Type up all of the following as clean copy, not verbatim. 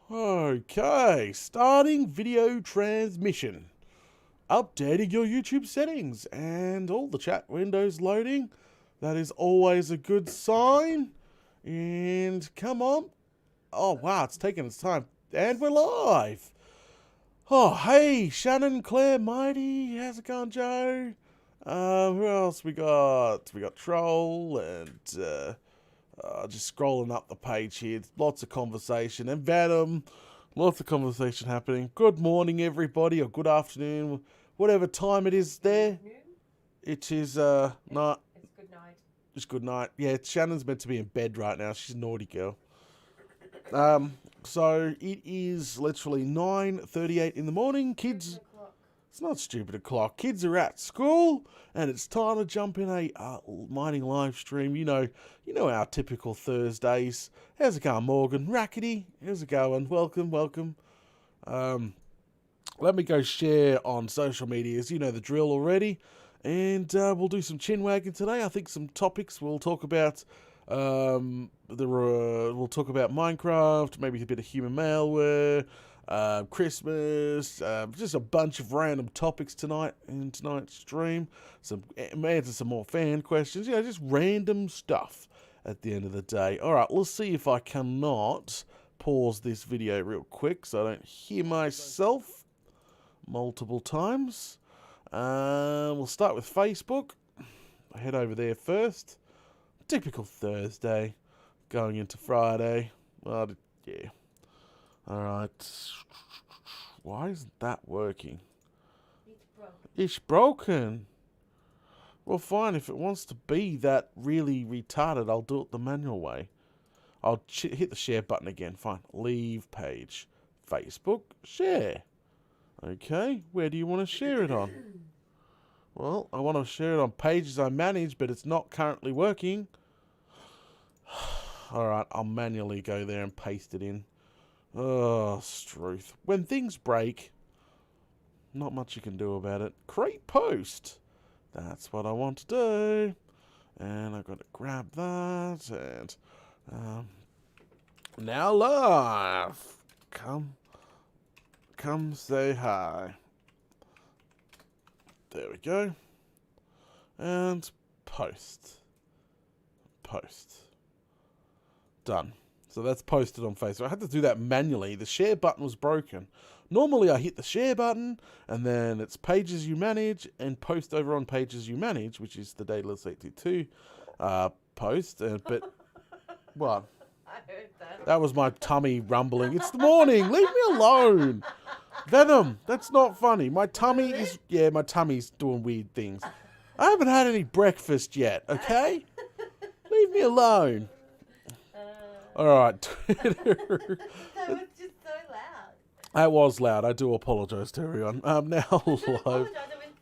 Okay, starting video transmission. Updating your YouTube settings and all the chat windows loading. That is always a good sign. And come on. Oh, wow, it's taking its time. And we're live. Oh, hey, Shannon, Claire, Mighty. How's it going, Joe? Who else we got? We got Troll and just scrolling up the page here. Lots of conversation. And Venom. Lots of conversation happening. Good morning, everybody, or good afternoon, whatever time it is there. It is night. It's good night. It's good night. Yeah, Shannon's meant to be in bed right now. She's a naughty girl. So it is literally 9:38 in the morning. Kids, it's not stupid o'clock. Kids are at school, and it's time to jump in a mining live stream. You know our typical Thursdays. How's it going, Morgan? Rackety, how's it going? Welcome. Let me go share on social medias. You know the drill already. And we'll do some chin wagging today. I think some topics we'll talk about. We'll talk about Minecraft, maybe a bit of human malware, Christmas, just a bunch of random topics tonight in tonight's stream. Answer some more fan questions. Just random stuff at the end of the day. All right, let's see if I cannot pause this video real quick so I don't hear myself multiple times. We'll start with Facebook. I'll head over there first. Typical Thursday, going into Friday. Well, yeah. Alright. Why isn't that working? It's broken. Well, fine. If it wants to be that really retarded, I'll do it the manual way. I'll hit the share button again. Fine. Leave page. Facebook. Share. Okay. Where do you want to share it on? Well, I want to share it on pages I manage, but it's not currently working. Alright, I'll manually go there and paste it in. Oh, Struth. When things break, not much you can do about it. Create post. That's what I want to do. And I've got to grab that. And now live. Come say hi. There we go. And post. Done. So that's posted on Facebook. I had to do that manually. The share button was broken. Normally I hit the share button and then it's pages you manage and post over on pages you manage, which is the Daedalus822 post. But what? I heard that. That was my tummy rumbling. It's the morning. Leave me alone. Venom, that's not funny. My tummy is... Yeah, my tummy's doing weird things. I haven't had any breakfast yet, okay? Leave me alone. Alright, Twitter. That was just so loud. That was loud. I do apologise to everyone. Now live. It was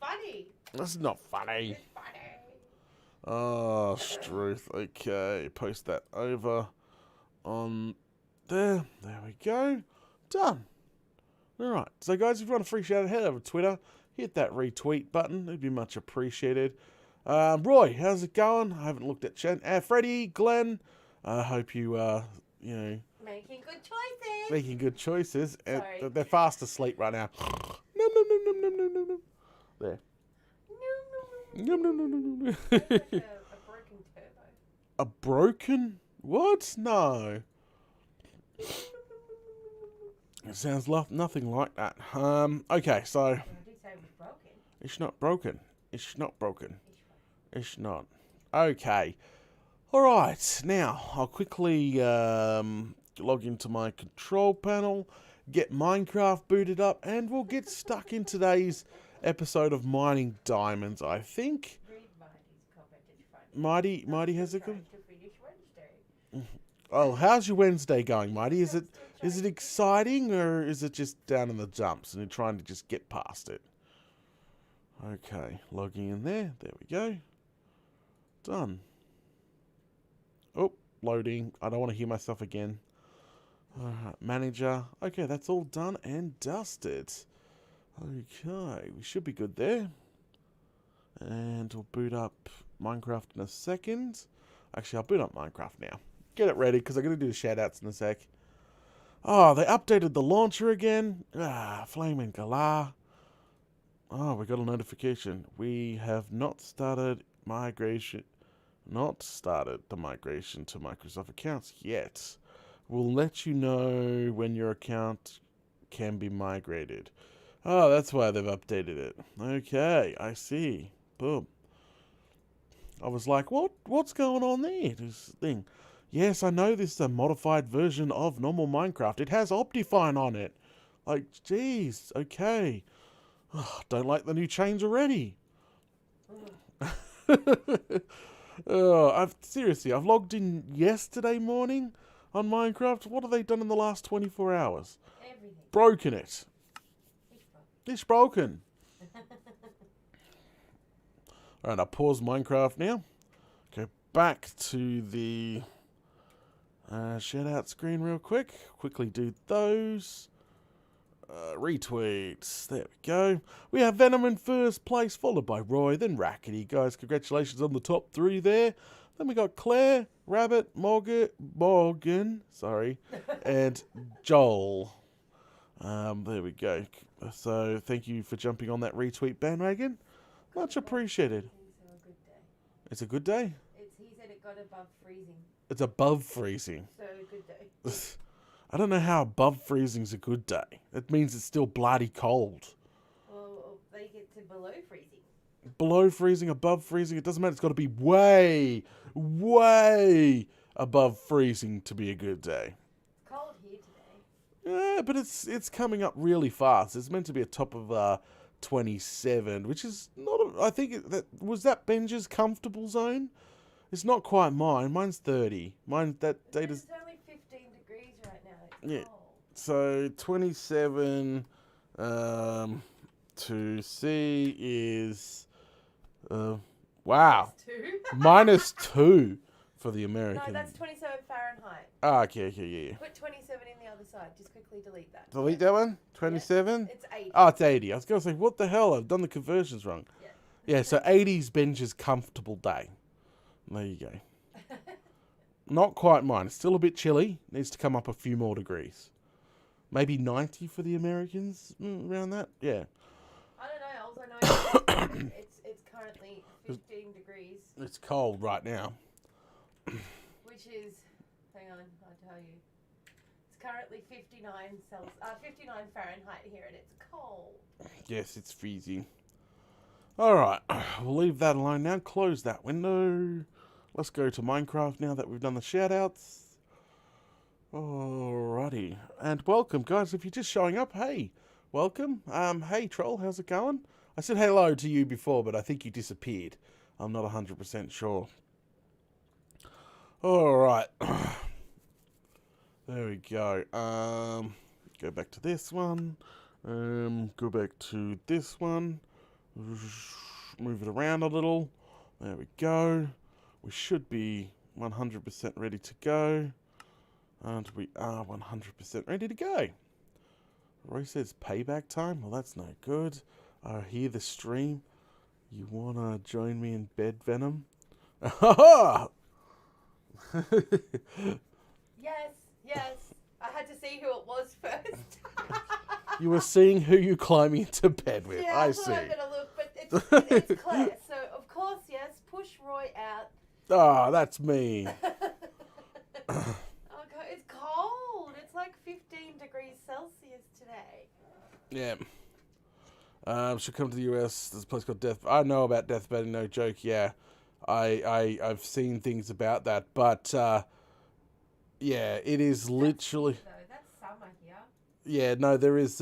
funny. That's not funny. It's funny. Oh, Struth. Okay, post that over on there. There we go. Done. Alright, so guys, if you want a free shout out, head over to Twitter, hit that retweet button, it'd be much appreciated. Roy, how's it going? I haven't looked at chat. Freddie, Glenn, I hope you, Making good choices. making good choices. Sorry. They're fast asleep right now. Nom. There. Nom. Like a broken turbo. A broken? What? No. It sounds nothing like that. Okay, so... I did say it was broken. It's not broken. It's not broken. It's not. Okay. Alright, now, I'll quickly log into my control panel, get Minecraft booted up, and we'll get stuck in today's episode of Mining Diamonds, I think. Read Mighty's comment. Mighty has it good? To finish Wednesday. Oh, how's your Wednesday going, Mighty? Is it exciting, or is it just down in the dumps and you're trying to just get past it? Okay, logging in there. There we go. Done. Oh, loading. I don't want to hear myself again. Alright, manager. Okay, that's all done and dusted. Okay, we should be good there. And we'll boot up Minecraft in a second. Actually, I'll boot up Minecraft now. Get it ready, because I'm going to do the shout-outs in a sec. Oh, they updated the launcher again. Flaming galah. Oh, we got a notification. We have not started migration. Not started the migration to Microsoft accounts yet. We'll let you know when your account can be migrated. Oh, that's why they've updated it. Okay, I see. Boom. I was like, what's going on there? This thing. Yes, I know this is a modified version of normal Minecraft. It has Optifine on it. Like, jeez, okay. Don't like the new change already. I've logged in yesterday morning on Minecraft. What have they done in the last 24 hours? Everything. Broken it. It's broken. Alright, I'll pause Minecraft now. Go back to the shout out screen real quick. Quickly do those. Retweets. There we go. We have Venom in first place, followed by Roy, then Rackety. Guys, congratulations on the top 3 there. Then we got Claire, Rabbit, Morgan, and Joel. There we go. So thank you for jumping on that retweet bandwagon. Much appreciated. It's a good day? He said it got above freezing. It's above freezing. So good day. I don't know how above freezing's a good day. It means it's still bloody cold. Well, they get to below freezing. Below freezing, above freezing, it doesn't matter. It's got to be way, way above freezing to be a good day. It's cold here today. Yeah, but it's coming up really fast. It's meant to be a top of 27, which is not. I think that Benja's comfortable zone. It's not quite mine. Mine's 30. That data's. It's only 15 degrees right now. Yeah. It's cold. So 27 to C is wow. -2 for the American. No, that's 27 Fahrenheit. Okay, yeah. Put 27 in the other side. Just quickly delete that. Delete that one? 27? It's 80. Oh, it's 80. I was going to say, what the hell? I've done the conversions wrong. Yeah, so 80's Benja's comfortable day. There you go. Not quite mine. It's still a bit chilly. Needs to come up a few more degrees. Maybe 90 for the Americans? Around that? Yeah. I don't know. All I know is it's currently 15 degrees. It's cold right now. Which is, hang on, I'll tell you. It's currently 59 Fahrenheit here, and it's cold. Yes, it's freezing. Alright, we'll leave that alone now. Close that window. Let's go to Minecraft now that we've done the shoutouts. Alrighty. And welcome, guys. If you're just showing up, hey, welcome. Hey, Troll, how's it going? I said hello to you before, but I think you disappeared. I'm not 100% sure. Alright. There we go. Go back to this one. Go back to this one. Move it around a little. There we go. We should be 100% ready to go. And we are 100% ready to go. Roy says payback time? Well, that's no good. I hear the stream. You wanna join me in bed, Venom? Ha Yes. I had to see who it was first. You were seeing who you climbing into bed with. Yeah, I thought see. I'd better look, but it's Claire. So, of course, yes, push Roy out. Ah, that's me. Oh, God, it's cold. It's like 15 degrees Celsius today. Yeah. Should come to the US. There's a place called Death. I know about Deathbed, no joke. Yeah, I've seen things about that, but yeah, it is literally. That's summer here. Yeah, no, there's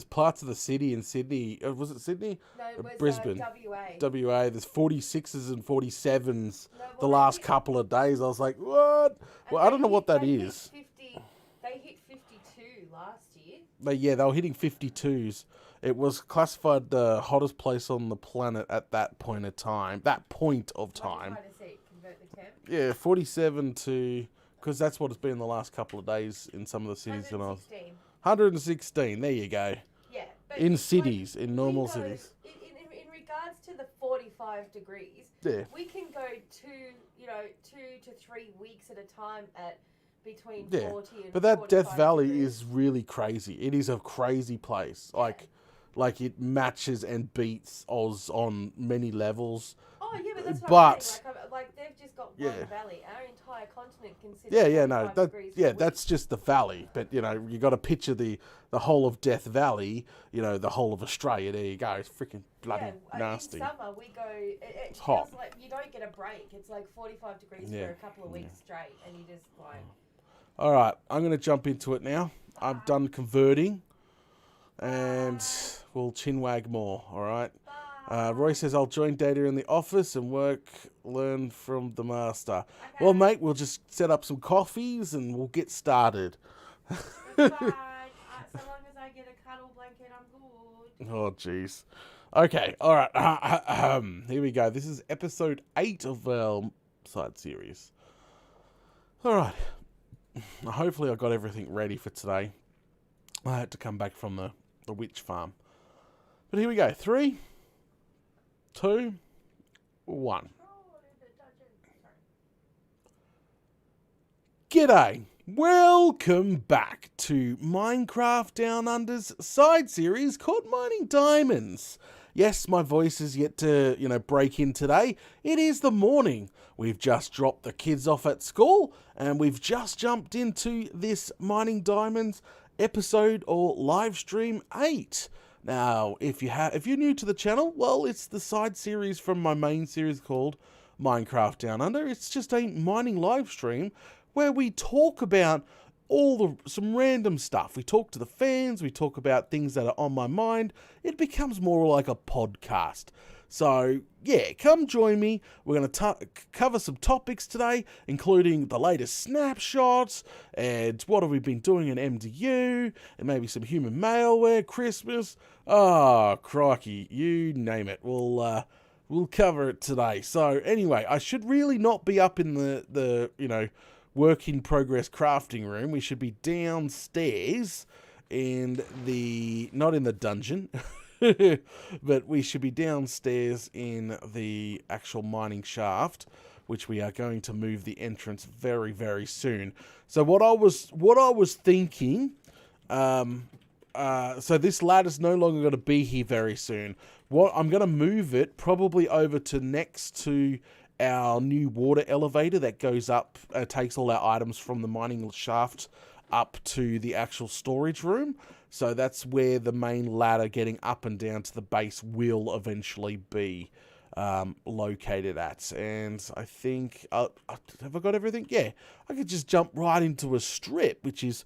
parts of the city in Sydney. Was it Sydney? No, it was Brisbane. WA. WA. There's 46s and 47s No, the last couple of days. I was like, what? Well, I don't know what that is. They hit 52 last year. But yeah, they were hitting 52s. It was classified the hottest place on the planet at that point of time. That point of time. Trying to see, convert the temp. Yeah, 47 to... Because that's what it's been the last couple of days in some of the cities. 116. 116, there you go. Yeah. But In cities, in normal we go- cities. In regards to the 45 degrees, Yeah. we can go 2 to 3 weeks at a time at between Yeah, 40 and but that Death 45 Valley degrees. is really crazy. It is a crazy place. Like it matches and beats Oz on many levels. Oh yeah, but that's what I'm But saying. Like they've just got yeah. one valley. Our entire continent consists Yeah, of yeah, no, 45 that degrees. yeah, for that's weeks. just the valley. But you know, you got to picture the whole of Death Valley. You know, the whole of Australia. There you go. It's freaking bloody nasty. In summer we go. It It's feels hot. like you don't get a break. It's like 45 degrees Yeah, for a couple of weeks straight, and you just like. All right, I'm gonna jump into it now. I'm done converting, and we'll chinwag more. All right. Roy says I'll join Data in the office and learn from the master. Okay. Well, mate, we'll just set up some coffees and we'll get started. That's fine. So long as I get a cuddle blanket, I'm good. Oh, jeez. Okay, all right. Here we go. This is episode 8 of our side series. All right. Hopefully I got everything ready for today. I had to come back from the witch farm. But here we go. 3, 2, 1. G'day. Welcome back to Minecraft Down Under's side series called Mining Diamonds. Yes, my voice is yet to, break in today. It is the morning. We've just dropped the kids off at school and we've just jumped into this Mining Diamonds episode or live stream 8. Now, if you're new to the channel, well, it's the side series from my main series called Minecraft Down Under. It's just a mining live stream where we talk about some random stuff. We talk to the fans, we talk about things that are on my mind. It becomes more like a podcast. So, yeah, come join me. We're going to cover some topics today, including the latest snapshots, and what have we been doing in MDU, and maybe some human malware, Christmas. Oh, crikey, you name it. We'll cover it today. So, anyway, I should really not be up in the work in progress crafting room. We should be downstairs not in the dungeon, but we should be downstairs in the actual mining shaft, which we are going to move the entrance very, very soon. So what I was thinking, so this ladder's no longer going to be here very soon. I'm going to move it probably over to next to our new water elevator that goes up, takes all our items from the mining shaft up to the actual storage room. So that's where the main ladder getting up and down to the base will eventually be located at. And I think, have I got everything? Yeah, I could just jump right into a strip, which is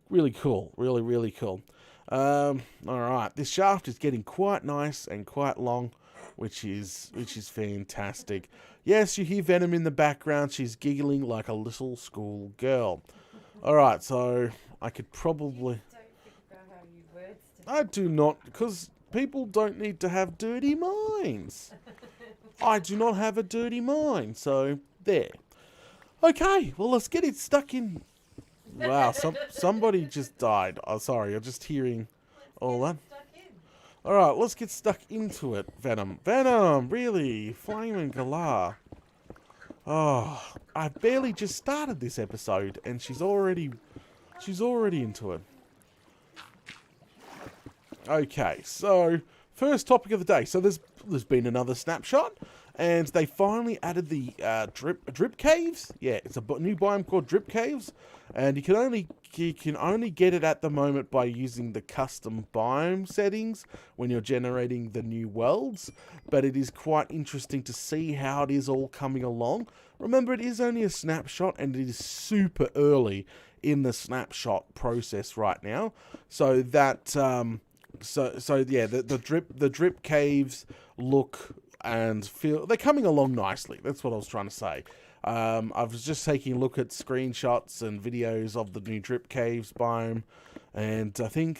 really cool, really, really cool. All right, this shaft is getting quite nice and quite long, which is fantastic. Yes, you hear Venom in the background. She's giggling like a little school girl. All right, so I could probably... Don't think about how you words to I do not, because people don't need to have dirty minds. I do not have a dirty mind, so there. Okay, well, let's get it stuck in... Wow, somebody just died. Oh, sorry, I'm just hearing all that. stuck in. All right, let's get stuck into it, Venom. Venom, really? Flaming Galar. Oh, I barely just started this episode, and she's already into it. Okay, so first topic of the day. So there's been another snapshot, and they finally added the drip caves. Yeah, it's a new biome called drip caves, and you can only get it at the moment by using the custom biome settings when you're generating the new worlds. But it is quite interesting to see how it is all coming along. Remember, it is only a snapshot, and it is super early in the snapshot process right now. So that so yeah, the drip caves look and feel they're coming along nicely. That's what I was trying to say. I was just taking a look at screenshots and videos of the new drip caves biome, and I think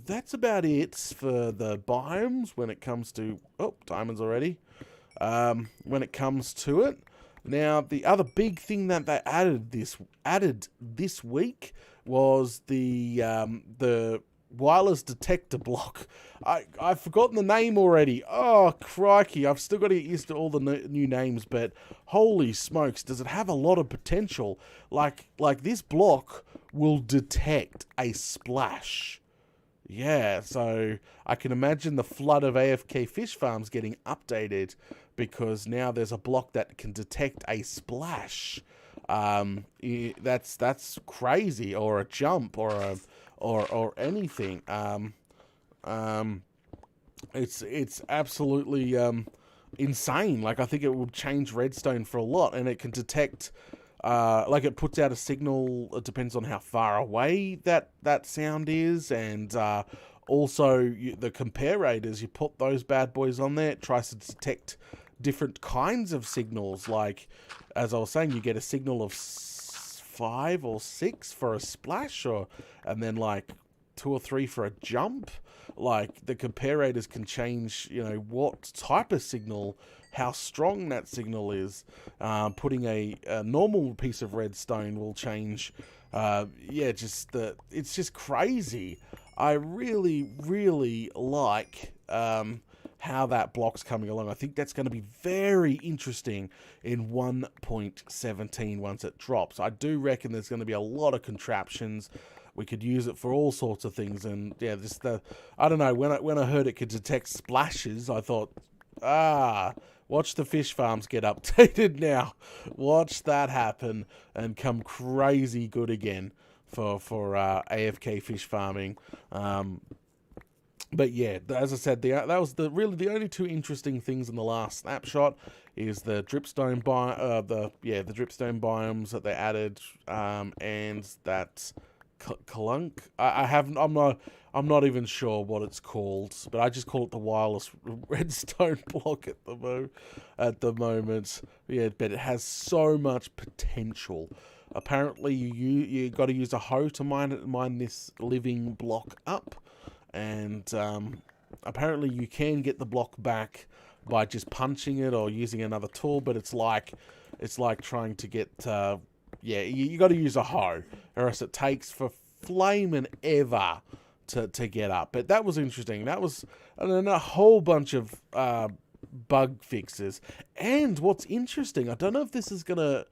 that's about it for the biomes when it comes to diamonds already. When it comes to it. Now, the other big thing that they added this week was the wireless detector block. I've forgotten the name already. Oh, crikey. I've still got to get used to all the new names, but holy smokes, does it have a lot of potential. Like this block will detect a splash. Yeah, so I can imagine the flood of AFK fish farms getting updated because now there's a block that can detect a splash. That's crazy, or a jump, or anything. It's absolutely insane. Like, I think it will change Redstone for a lot, and it can detect. Like, it puts out a signal. It depends on how far away that sound is, and also the comparators. You put those bad boys on there. It tries to detect different kinds of signals. Like, as I was saying, you get a signal of 5 or 6 for a splash, and then like 2 or 3 for a jump. Like, the comparators can change, what type of signal, how strong that signal is. Putting a normal piece of redstone will change. It's just crazy. I really, really like how that block's coming along. I think that's going to be very interesting in 1.17 once it drops. I do reckon there's going to be a lot of contraptions. We could use it for all sorts of things, and yeah, I don't know. When I heard it could detect splashes, I thought, watch the fish farms get updated now. Watch that happen and come crazy good again for AFK fish farming. But yeah, as I said, that was really the only two interesting things in the last snapshot is the dripstone the dripstone biomes that they added, and that Clunk. I'm not even sure what it's called, but I just call it the wireless redstone block at the moment. Yeah, but it has so much potential. Apparently, you got to use a hoe to mine this living block up, and apparently you can get the block back by just punching it or using another tool. But it's like trying to get you got to use a hoe, or else it takes for flaming ever to get up. But that was interesting. That was a whole bunch of bug fixes. And what's interesting, I don't know if this is gonna.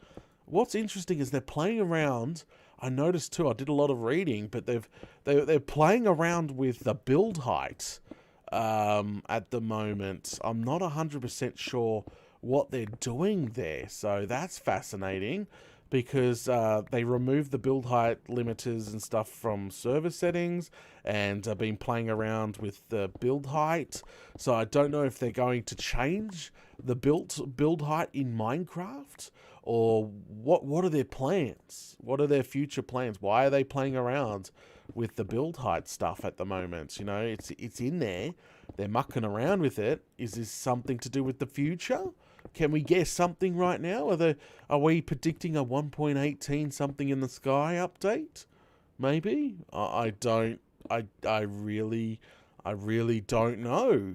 What's interesting is they're playing around. I noticed too. I did a lot of reading, but they're playing around with the build height at the moment. I'm not 100% sure what they're doing there, so that's fascinating. Because they removed the build height limiters and stuff from server settings, and have been playing around with the build height. So I don't know if they're going to change the build height in Minecraft, or what are their plans? What are their future plans? Why are they playing around with the build height stuff at the moment? It's in there. They're mucking around with it. Is this something to do with the future? Can we guess something right now? Are we predicting a 1.18 something in the sky update? Maybe? I really don't know.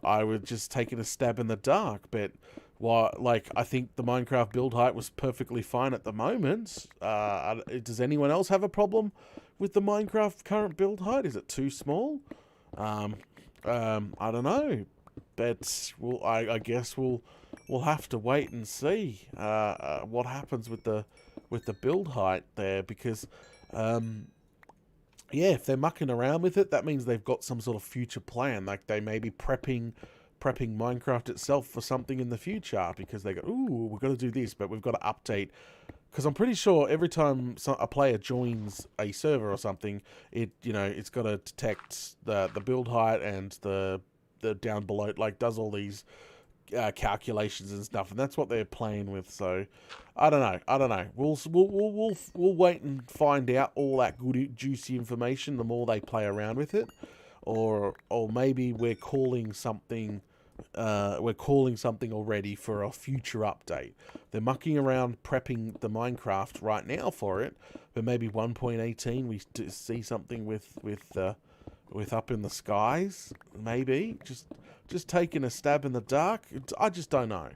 I was just taking a stab in the dark, but I think the Minecraft build height was perfectly fine at the moment. Does anyone else have a problem with the Minecraft current build height? Is it too small? I don't know, but I guess we'll have to wait and see what happens with the build height there, because if they're mucking around with it, that means they've got some sort of future plan. Like, they may be prepping Minecraft itself for something in the future, because they go, we've got to do this, but we've got to update. Because I'm pretty sure every time a player joins a server or something, it's got to detect the build height and the down below, like, does all these calculations and stuff, and that's what they're playing with. So I don't know. We'll wait and find out all that good juicy information the more they play around with it, or maybe we're calling something already for a future update. They're mucking around prepping the Minecraft right now for it, but maybe 1.18 we see something with up in the skies. Maybe just taking a stab in the dark. I just don't know.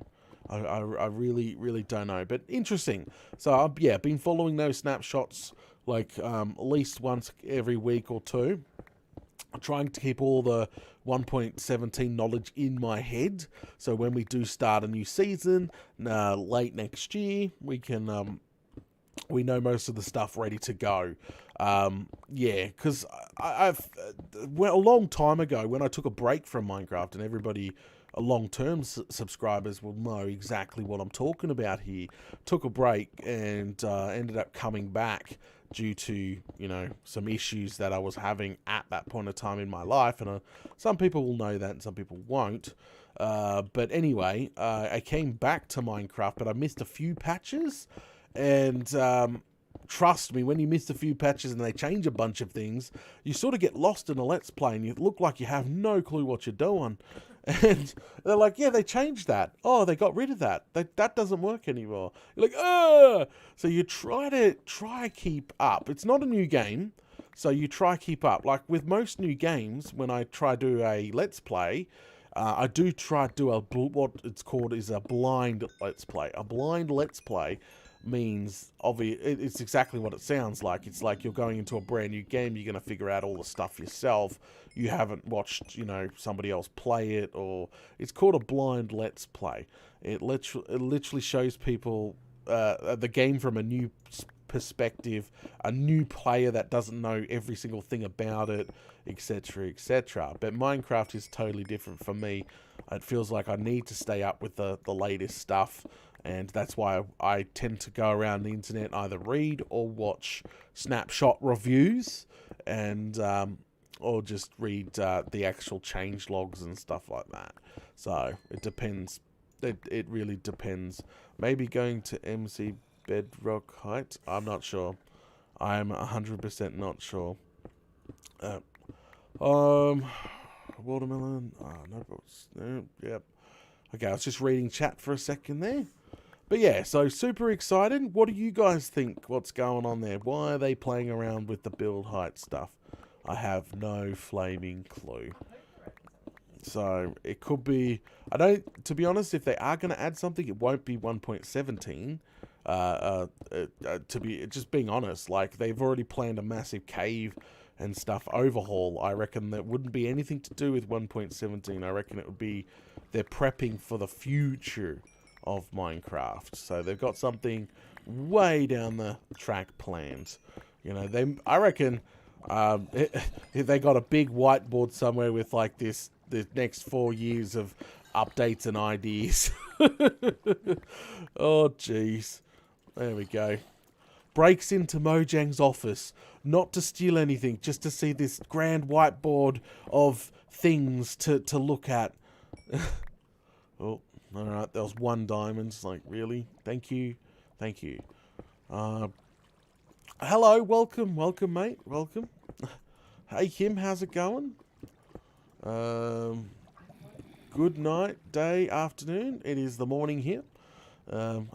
I really don't know. But interesting. So I've been following those snapshots like at least once every week or two. trying to keep all the 1.17 knowledge in my head. So when we do start a new season late next year, we know most of the stuff ready to go. Because I've a long time ago when I took a break from Minecraft, and everybody, long-term subscribers will know exactly what I'm talking about here. Took a break and ended up coming back due to, some issues that I was having at that point of time in my life. And some people will know that and some people won't. But anyway, I came back to Minecraft, but I missed a few patches. And trust me, when you miss a few patches and they change a bunch of things, you sort of get lost in a Let's Play and you look like you have no clue what you're doing. And they're like, yeah, they changed that. Oh, they got rid of that. That doesn't work anymore. You're like, oh! So you try keep up. It's not a new game, so you try keep up. Like with most new games, when I try do a Let's Play, I do try to do what it's called is a blind Let's Play. A blind Let's Play means it's exactly what it sounds like. It's like you're going into a brand new game, you're going to figure out all the stuff yourself. You haven't watched, somebody else play it, or it's called a blind Let's Play. It literally shows people the game from a new perspective, a new player that doesn't know every single thing about it, etc., etc. But Minecraft is totally different for me. It feels like I need to stay up with the latest stuff. And that's why I tend to go around the internet, either read or watch snapshot reviews, and or just read the actual change logs and stuff like that. So it depends. It really depends. Maybe going to MC Bedrock Heights. I'm not sure. I'm 100% not sure. Watermelon. No. Yep. Okay, I was just reading chat for a second there. But yeah, so super excited. What do you guys think? What's going on there? Why are they playing around with the build height stuff? I have no flaming clue. So it could be, to be honest, if they are going to add something, it won't be 1.17. To be just being honest, like they've already planned a massive cave and stuff overhaul. I reckon that wouldn't be anything to do with 1.17. I reckon it would be they're prepping for the future of Minecraft. So they've got something way down the track planned. I reckon if they got a big whiteboard somewhere with like the next 4 years of updates and ideas. Oh jeez. There we go. Breaks into Mojang's office, not to steal anything, just to see this grand whiteboard of things to look at. Oh, alright, there was 1 diamond. It's like, really? Thank you. Hello, welcome, mate, welcome. Hey, Kim, how's it going? Good night, day, afternoon. It is the morning here.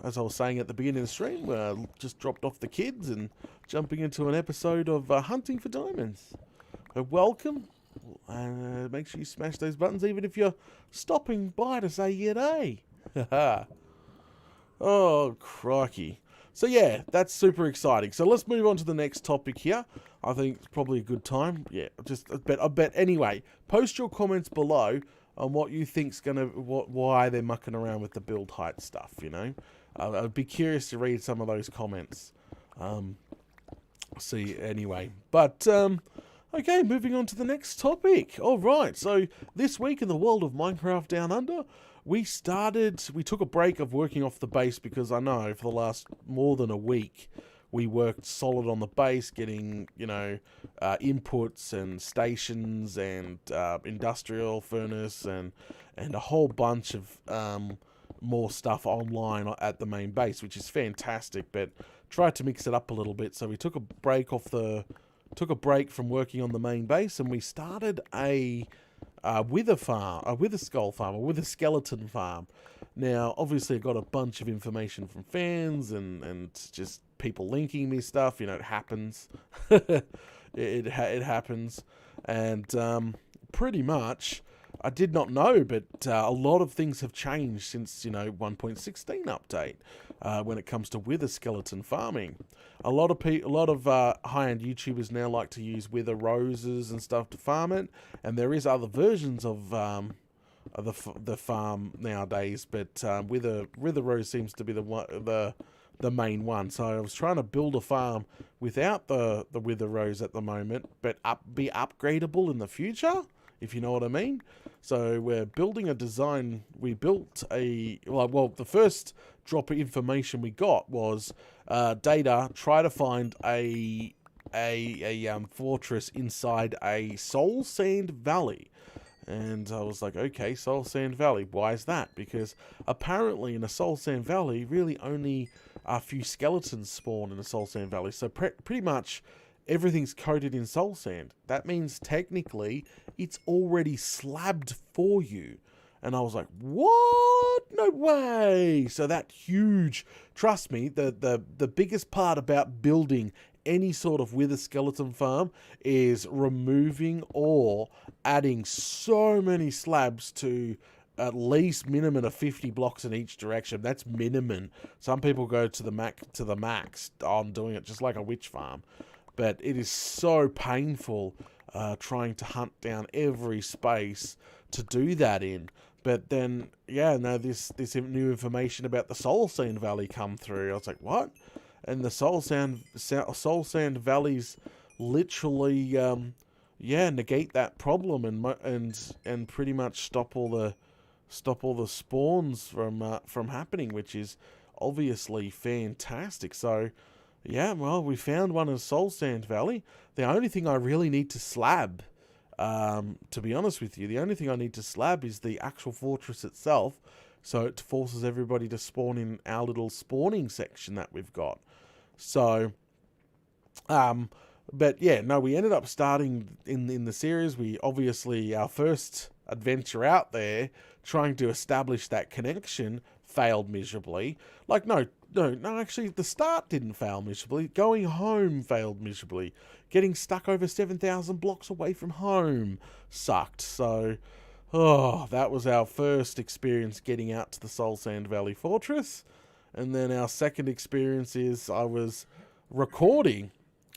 As I was saying at the beginning of the stream, just dropped off the kids and jumping into an episode of Hunting for Diamonds. Welcome. Make sure you smash those buttons, even if you're stopping by to say g'day. Oh, crikey. So yeah, that's super exciting. So let's move on to the next topic here. I think it's probably a good time. Yeah, I bet. Anyway, post your comments below on what you think's why they're mucking around with the build height stuff. I'd be curious to read some of those comments. See anyway, but okay, moving on to the next topic. All right, so this week in the world of Minecraft Down Under, we took a break of working off the base because I know for the last more than a week we worked solid on the base, getting, inputs and stations and industrial furnace and a whole bunch of more stuff online at the main base, which is fantastic, but tried to mix it up a little bit. So we took a break from working on the main base, and we started a wither skull farm, a wither skeleton farm. Now, obviously, I got a bunch of information from fans and just people linking me stuff. It happens. it happens, and pretty much I did not know, but a lot of things have changed since 1.16 update when it comes to wither skeleton farming. A lot of high-end YouTubers now like to use wither roses and stuff to farm it, and there is other versions of the farm nowadays, but wither rose seems to be the main one. So I was trying to build a farm without the wither rose at the moment, but be upgradable in the future, if you know what I mean. So we're building a design. We built the first drop of information we got was data. Try to find a fortress inside a soul sand valley. And I was like, okay, Soul Sand Valley. Why is that? Because apparently in a Soul Sand Valley, really only a few skeletons spawn in a Soul Sand Valley. So pretty much everything's coated in soul sand. That means technically it's already slabbed for you. And I was like, what? No way. So that huge, trust me, the biggest part about building any sort of wither skeleton farm is removing or adding so many slabs to at least minimum of 50 blocks in each direction. That's minimum. Some people go to the max on doing it just like a witch farm. But it is so painful trying to hunt down every space to do that in. But then, this new information about the Soul Sand Valley come through. I was like, what? And the Soul Sand Valleys literally, negate that problem and pretty much stop all the spawns from happening, which is obviously fantastic. So, we found one in Soul Sand Valley. The only thing I really need to slab, to be honest with you, the only thing I need to slab is the actual fortress itself. So it forces everybody to spawn in our little spawning section that we've got. So, we ended up starting in the series. We obviously, our first adventure out there, trying to establish that connection, failed miserably. Actually, the start didn't fail miserably. Going home failed miserably. Getting stuck over 7,000 blocks away from home sucked. So, that was our first experience getting out to the Soul Sand Valley Fortress. And then our second experience is I was recording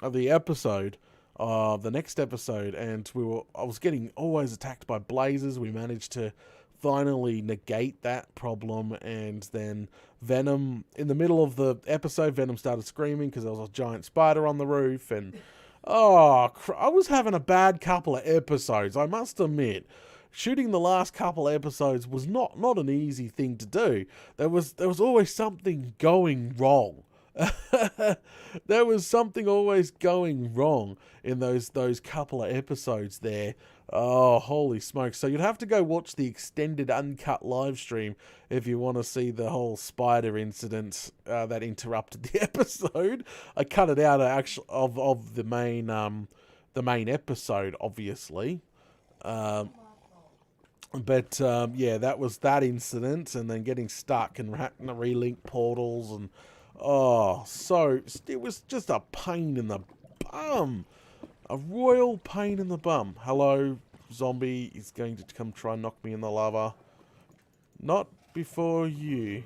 the episode, the next episode, and I was getting always attacked by blazes. We managed to finally negate that problem, and then Venom, in the middle of the episode, Venom started screaming because there was a giant spider on the roof, and I was having a bad couple of episodes, I must admit. Shooting the last couple of episodes was not an easy thing to do. There was always something going wrong. There was something always going wrong in those couple of episodes there. Oh, holy smokes. So you'd have to go watch the extended uncut live stream if you want to see the whole spider incident that interrupted the episode. I cut it out of the main episode, obviously. That was that incident, and then getting stuck and having to relink portals, and so it was just a pain in the bum. A royal pain in the bum. Hello, zombie is going to come try and knock me in the lava. Not before you.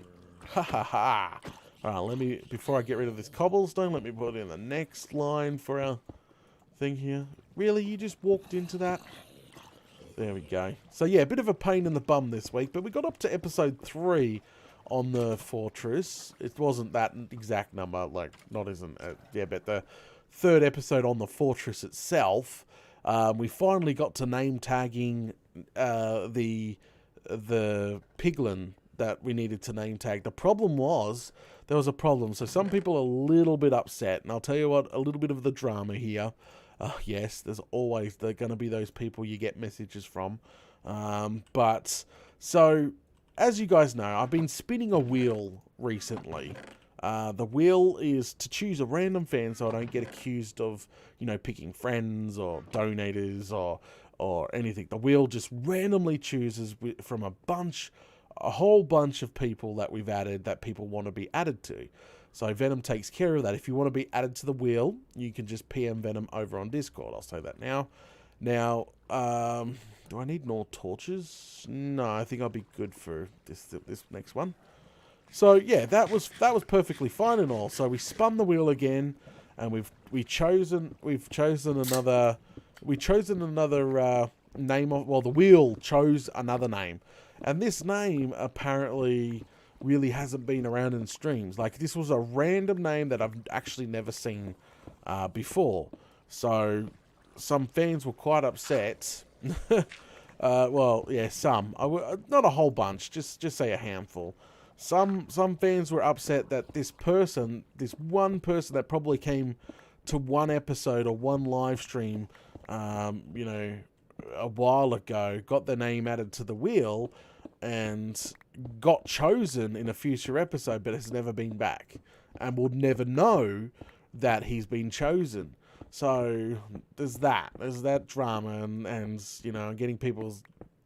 Ha ha ha. Alright, before I get rid of this cobblestone, let me put in the next line for our thing here. Really, you just walked into that? There we go. So a bit of a pain in the bum this week, but we got up to episode 3 on the fortress. It wasn't that exact number, but the third episode on the fortress itself. We finally got to name tagging the piglin that we needed to name tag. The problem was, there was a problem. So some people are a little bit upset, and I'll tell you what, a little bit of the drama here. Yes, there's going to be those people you get messages from. So, as you guys know, I've been spinning a wheel recently. The wheel is to choose a random fan so I don't get accused of, picking friends or donators or anything. The wheel just randomly chooses from a whole bunch of people that we've added that people want to be added to. So Venom takes care of that. If you want to be added to the wheel, you can just PM Venom over on Discord. I'll say that now. Now, do I need more torches? No, I think I'll be good for this next one. So yeah, that was perfectly fine and all. So we spun the wheel again, and we've chosen another name of, well, the wheel chose another name, and this name apparently really hasn't been around in streams. Like, this was a random name that I've actually never seen before. So some fans were quite upset. Well, yeah, some. Not a whole bunch. Just say a handful. Some fans were upset that this one person that probably came to one episode or one live stream, a while ago, got their name added to the wheel and got chosen in a future episode, but has never been back and will never know that he's been chosen. So there's that drama, and getting people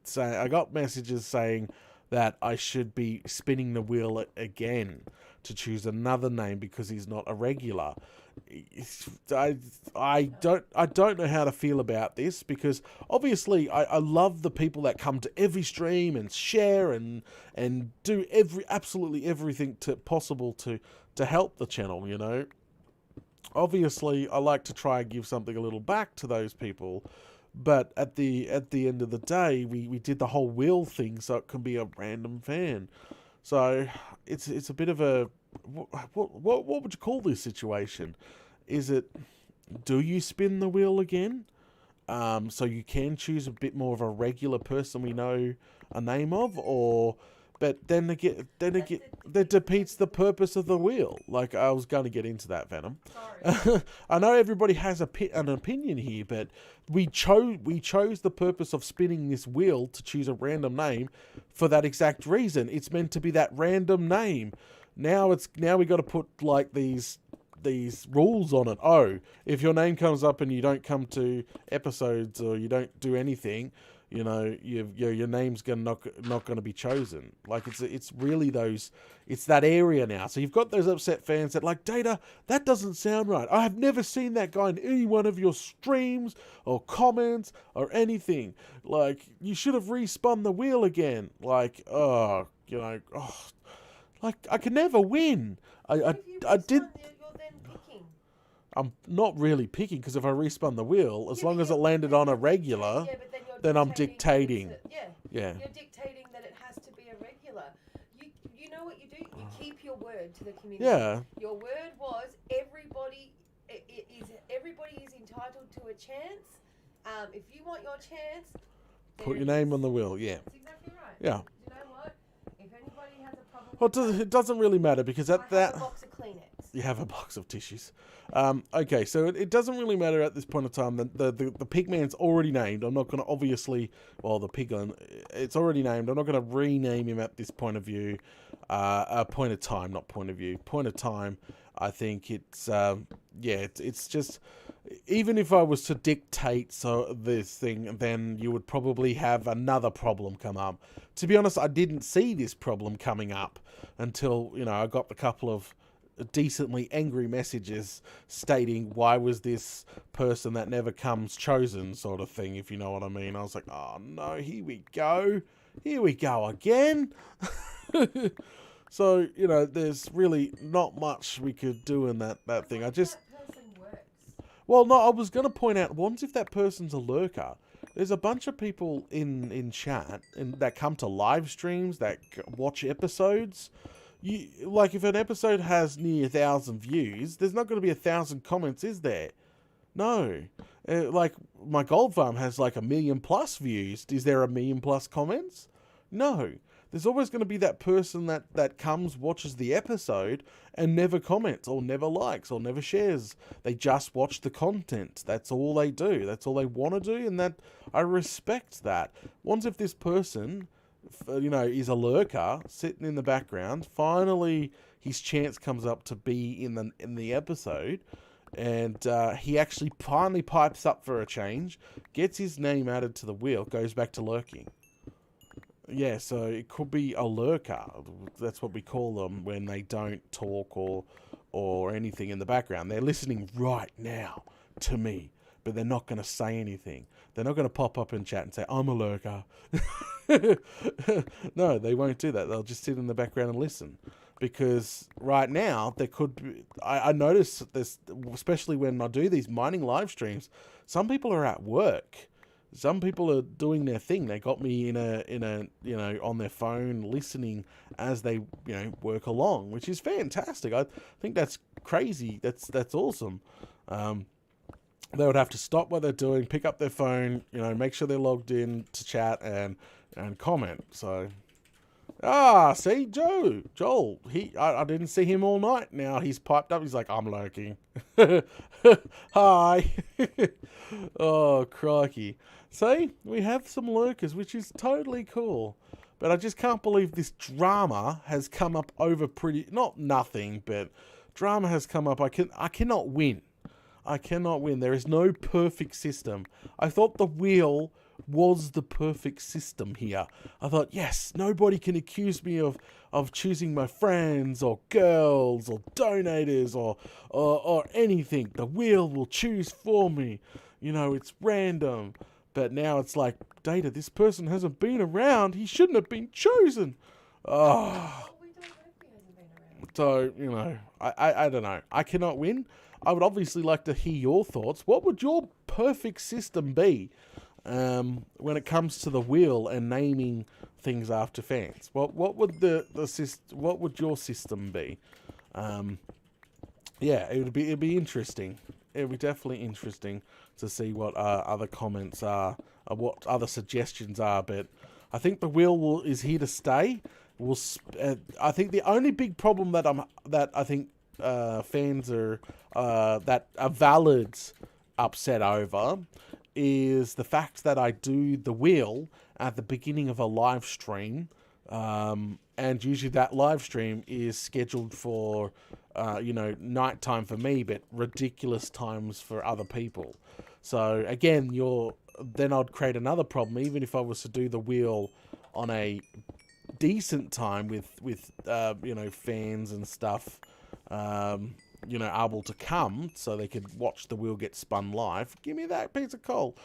saying, I got messages saying that I should be spinning the wheel again to choose another name because he's not a regular. I don't know how to feel about this, because obviously I love the people that come to every stream and share and do absolutely everything possible to help the channel, Obviously, I like to try and give something a little back to those people, but at the end of the day, we did the whole wheel thing so it can be a random fan. So it's a bit of a what would you call this situation? Is it, do you spin the wheel again? So you can choose a bit more of a regular person we know a name of, or but then again that defeats the purpose of the wheel. Like, I was going to get into that, Venom. Sorry. I know everybody has an opinion here, but we chose the purpose of spinning this wheel to choose a random name for that exact reason. It's meant to be that random name. Now we got to put like these rules on it. Oh, if your name comes up and you don't come to episodes or you don't do anything, your name's not going to be chosen. Like, it's really it's that area now. So you've got those upset fans that like, Data, that doesn't sound right. I have never seen that guy in any one of your streams or comments or anything. Like, you should have respun the wheel again. Like, like, I can never win. I did. You're then picking. I'm not really picking, because if I respun the wheel, as long as it landed on a regular, Yeah, but then I'm dictating. Yeah. You're dictating that it has to be a regular. You know what you do? You keep your word to the community. Yeah. Your word was everybody is entitled to a chance. If you want your chance, Put your name on the wheel. Yeah. That's exactly right. Yeah. You know what? If anybody has a problem, Well, it doesn't really matter, because I have a box of Kleenex. you have a box of tissues. Okay, so it doesn't really matter at this point in time. The pigman's already named. I'm not going to obviously... Well, the piglin, it's already named. I'm not going to rename him at this point of view. Point of time, not point of view. Point of time, I think it's... it's just... Even if I was to dictate this thing, then you would probably have another problem come up. To be honest, I didn't see this problem coming up until, I got a couple of decently angry messages stating, why was this person that never comes chosen, sort of thing, if you know what I mean. I was like, oh no, here we go again. So, there's really not much we could do in that thing. Well, no, I was going to point out, what if that person's a lurker? There's a bunch of people in chat that come to live streams, that watch episodes. Like, if an episode has near 1,000 views, there's not going to be 1,000 comments, is there? No. Like, my Gold Farm has like 1 million+ views. Is there 1 million+ comments? No. There's always going to be that person that comes, watches the episode, and never comments, or never likes, or never shares. They just watch the content. That's all they do. That's all they want to do, and that I respect that. Once if this person, is a lurker, sitting in the background, finally his chance comes up to be in the episode, and he actually finally pipes up for a change, gets his name added to the wheel, goes back to lurking. Yeah, so it could be a lurker. That's what we call them when they don't talk or anything in the background. They're listening right now to me, but they're not going to say anything. They're not going to pop up in chat and say, I'm a lurker. No, they won't do that. They'll just sit in the background and listen. Because right now, there could be... I notice this, especially when I do these mining live streams, some people are at work. Some people are doing their thing. They got me in a on their phone listening as they work along, which is fantastic. I think that's crazy. That's awesome. They would have to stop what they're doing, pick up their phone, make sure they're logged in to chat and comment. So, see, Joel, I didn't see him all night. Now he's piped up. He's like, I'm lurking. Hi. Oh, crikey. See, we have some lurkers, which is totally cool. But I just can't believe this drama has come up over not nothing, but drama has come up. I cannot win. I cannot win. There is no perfect system. I thought the wheel was the perfect system here. I thought, yes, nobody can accuse me of choosing my friends or girls or donators or anything. The wheel will choose for me. It's random. But now it's like, Data, this person hasn't been around. He shouldn't have been chosen. Oh. So, I don't know. I cannot win. I would obviously like to hear your thoughts. What would your perfect system be when it comes to the wheel and naming things after fans? What would what would your system be? Yeah, it'd be interesting. It would be definitely interesting to see what other comments are, what other suggestions are. But I think the wheel is here to stay. I think the only big problem that I think fans are valid upset over is the fact that I do the wheel at the beginning of a live stream, and usually that live stream is scheduled for nighttime for me, but ridiculous times for other people. So again, then I'd create another problem. Even if I was to do the wheel on a decent time with fans and stuff, able to come so they could watch the wheel get spun live. Give me that piece of coal.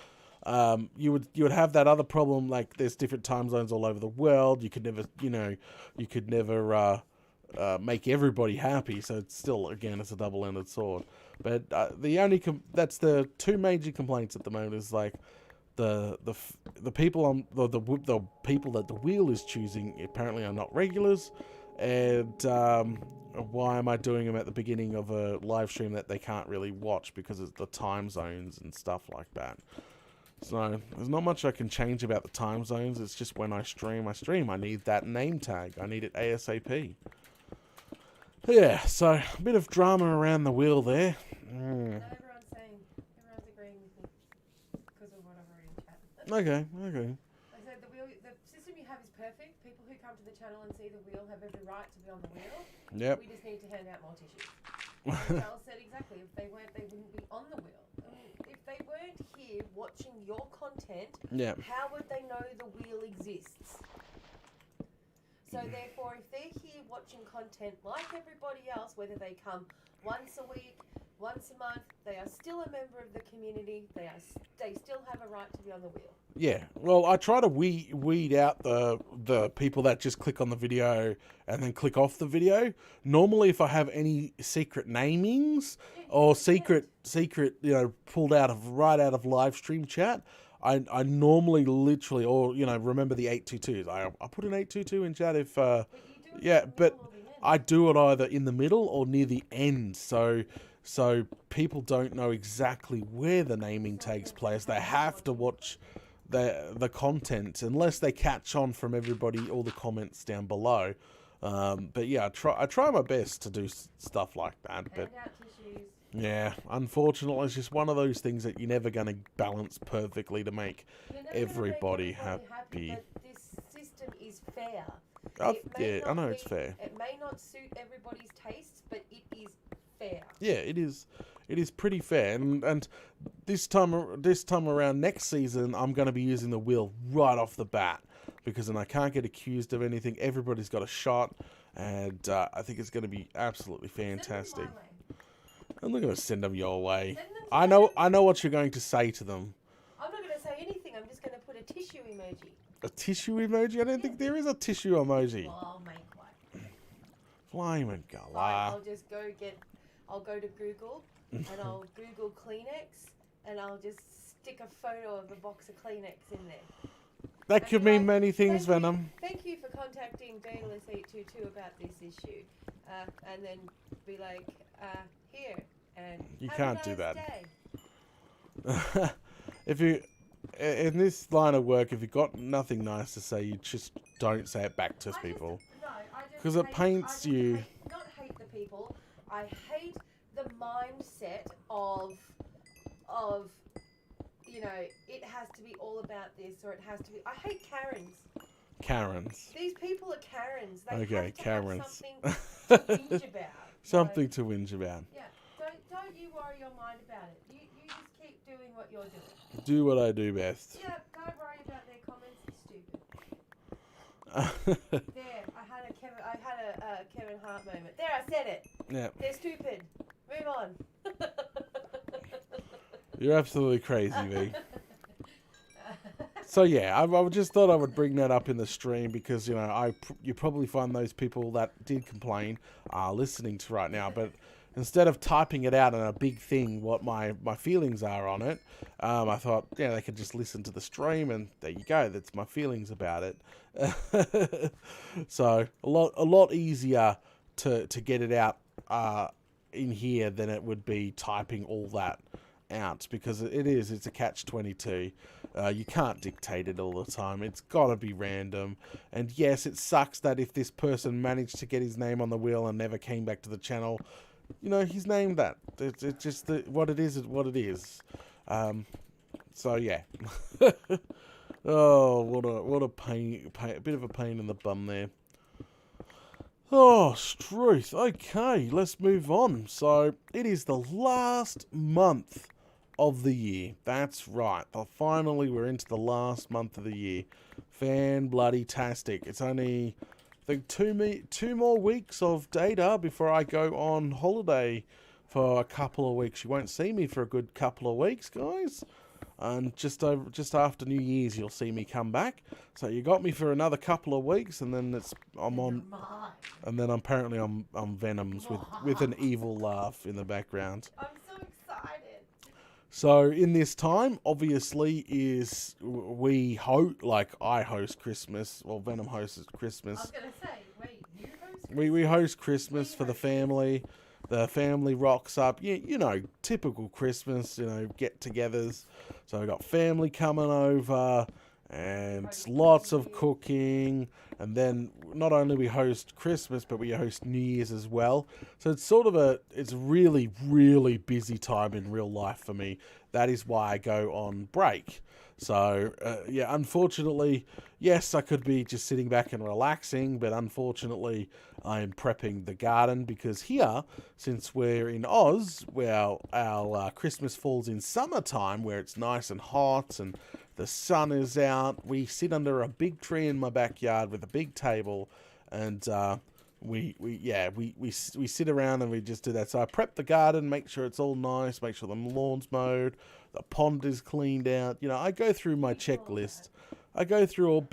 You would have that other problem, like there's different time zones all over the world. You could never make everybody happy. So it's still, again, it's a double-ended sword. But that's the two major complaints at the moment is like the people the people that the wheel is choosing apparently are not regulars, and why am I doing them at the beginning of a live stream that they can't really watch because of the time zones and stuff like that. So there's not much I can change about the time zones. It's just when I stream. I need that name tag. I need it ASAP. Yeah, so a bit of drama around the wheel there. Everyone's agreeing with me because of what I've already in chat. Okay. I said the system you have is perfect. People who come to the channel and see the wheel have every right to be on the wheel. Yep. We just need to hand out more tissues. Charles said exactly. If they weren't, they wouldn't be on the wheel. I mean, if they weren't here watching your content, how would they know the wheel exists? So therefore, if they're here watching content like everybody else, whether they come once a week, once a month, they are still a member of the community. They still have a right to be on the wheel. Yeah, well, I try to weed out the people that just click on the video and then click off the video. Normally, if I have any secret namings or secret pulled right out of live stream chat, I normally literally, or remember the 822s. I put an 822 in chat if but I do it either in the middle or near the end, so people don't know exactly where the naming takes place. They have to watch the content unless they catch on from everybody, all the comments down below. But yeah, I try my best to do stuff like that. But yeah, unfortunately, it's just one of those things that you're never going to balance perfectly to make everybody happy. But this system is fair. I know it's fair. It may not suit everybody's tastes, but it is fair. Yeah, it is. It is pretty fair, and this time around next season, I'm going to be using the wheel right off the bat because then I can't get accused of anything. Everybody's got a shot, and I think it's going to be absolutely fantastic. Send them my way. I'm not going to send them your way. Send them I know what you're going to say to them. I'm not going to say anything. I'm just going to put a tissue emoji. A tissue emoji? I don't think there is a tissue emoji. Well, I'll make one. Flaming gala. I'll just I'll go to Google and I'll Google Kleenex and I'll just stick a photo of a box of Kleenex in there. That could mean many things, Venom. Thank you for contacting Daedalus822 about this issue. And then be like, here. And you have can't a do nice that. day. If you, in this line of work, if you've got nothing nice to say, you just don't say it back to people. Because it paints you. Not hate the people. I hate the mindset of, you know, it has to be all about this or it has to be. I hate Karens. Karens. These people are Karens. They Okay, have to Karens. have something to whinge about. Something to whinge about. Yeah. Don't you worry your mind about it. You just keep doing what you're doing. Do what I do best. Yeah, don't worry about their comments. It's stupid. There, I had a Kevin Hart moment. There, I said it. Yeah. They're stupid. Move on. You're absolutely crazy, V. So yeah, I just thought I would bring that up in the stream because, you know, you probably find those people that did complain are listening to right now, but instead of typing it out in a big thing, what my feelings are on it, I thought, yeah, they could just listen to the stream and there you go. That's my feelings about it. So a lot easier to get it out in here than it would be typing all that out because it's a catch-22. You can't dictate it all the time. It's got to be random. And yes, it sucks that if this person managed to get his name on the wheel and never came back to the channel, you know, he's named that. It's just what it is what it is. So yeah. Oh, what a pain, a bit of a pain in the bum there. Oh, Struth. Okay, let's move on. So it is the last month of the year. That's right. Finally, we're into the last month of the year. Fan-bloody-tastic. It's only, I think, two more weeks of data before I go on holiday for a couple of weeks. You won't see me for a good couple of weeks, guys. And just after New Year's, you'll see me come back. So you got me for another couple of weeks, and then I'm on, and then apparently I'm Venom's with an evil laugh in the background. I'm so excited. So in this time, obviously, I host Christmas. Well, Venom hosts Christmas. I was gonna say, wait, you host Christmas? We host Christmas for the family. The family rocks up. You know, typical Christmas. You know, get-togethers. So I got family coming over, and lots of cooking. And then not only we host Christmas, but we host New Year's as well. So it's sort of it's really, really busy time in real life for me. That is why I go on break. So, yeah, unfortunately, yes, I could be just sitting back and relaxing, but unfortunately, I am prepping the garden because here, since we're in Oz, where our Christmas falls in summertime, where it's nice and hot and the sun is out, we sit under a big tree in my backyard with a big table, and we sit around and we just do that. So I prep the garden, make sure it's all nice, make sure the lawn's mowed, the pond is cleaned out. You know, I go through my checklist. I go through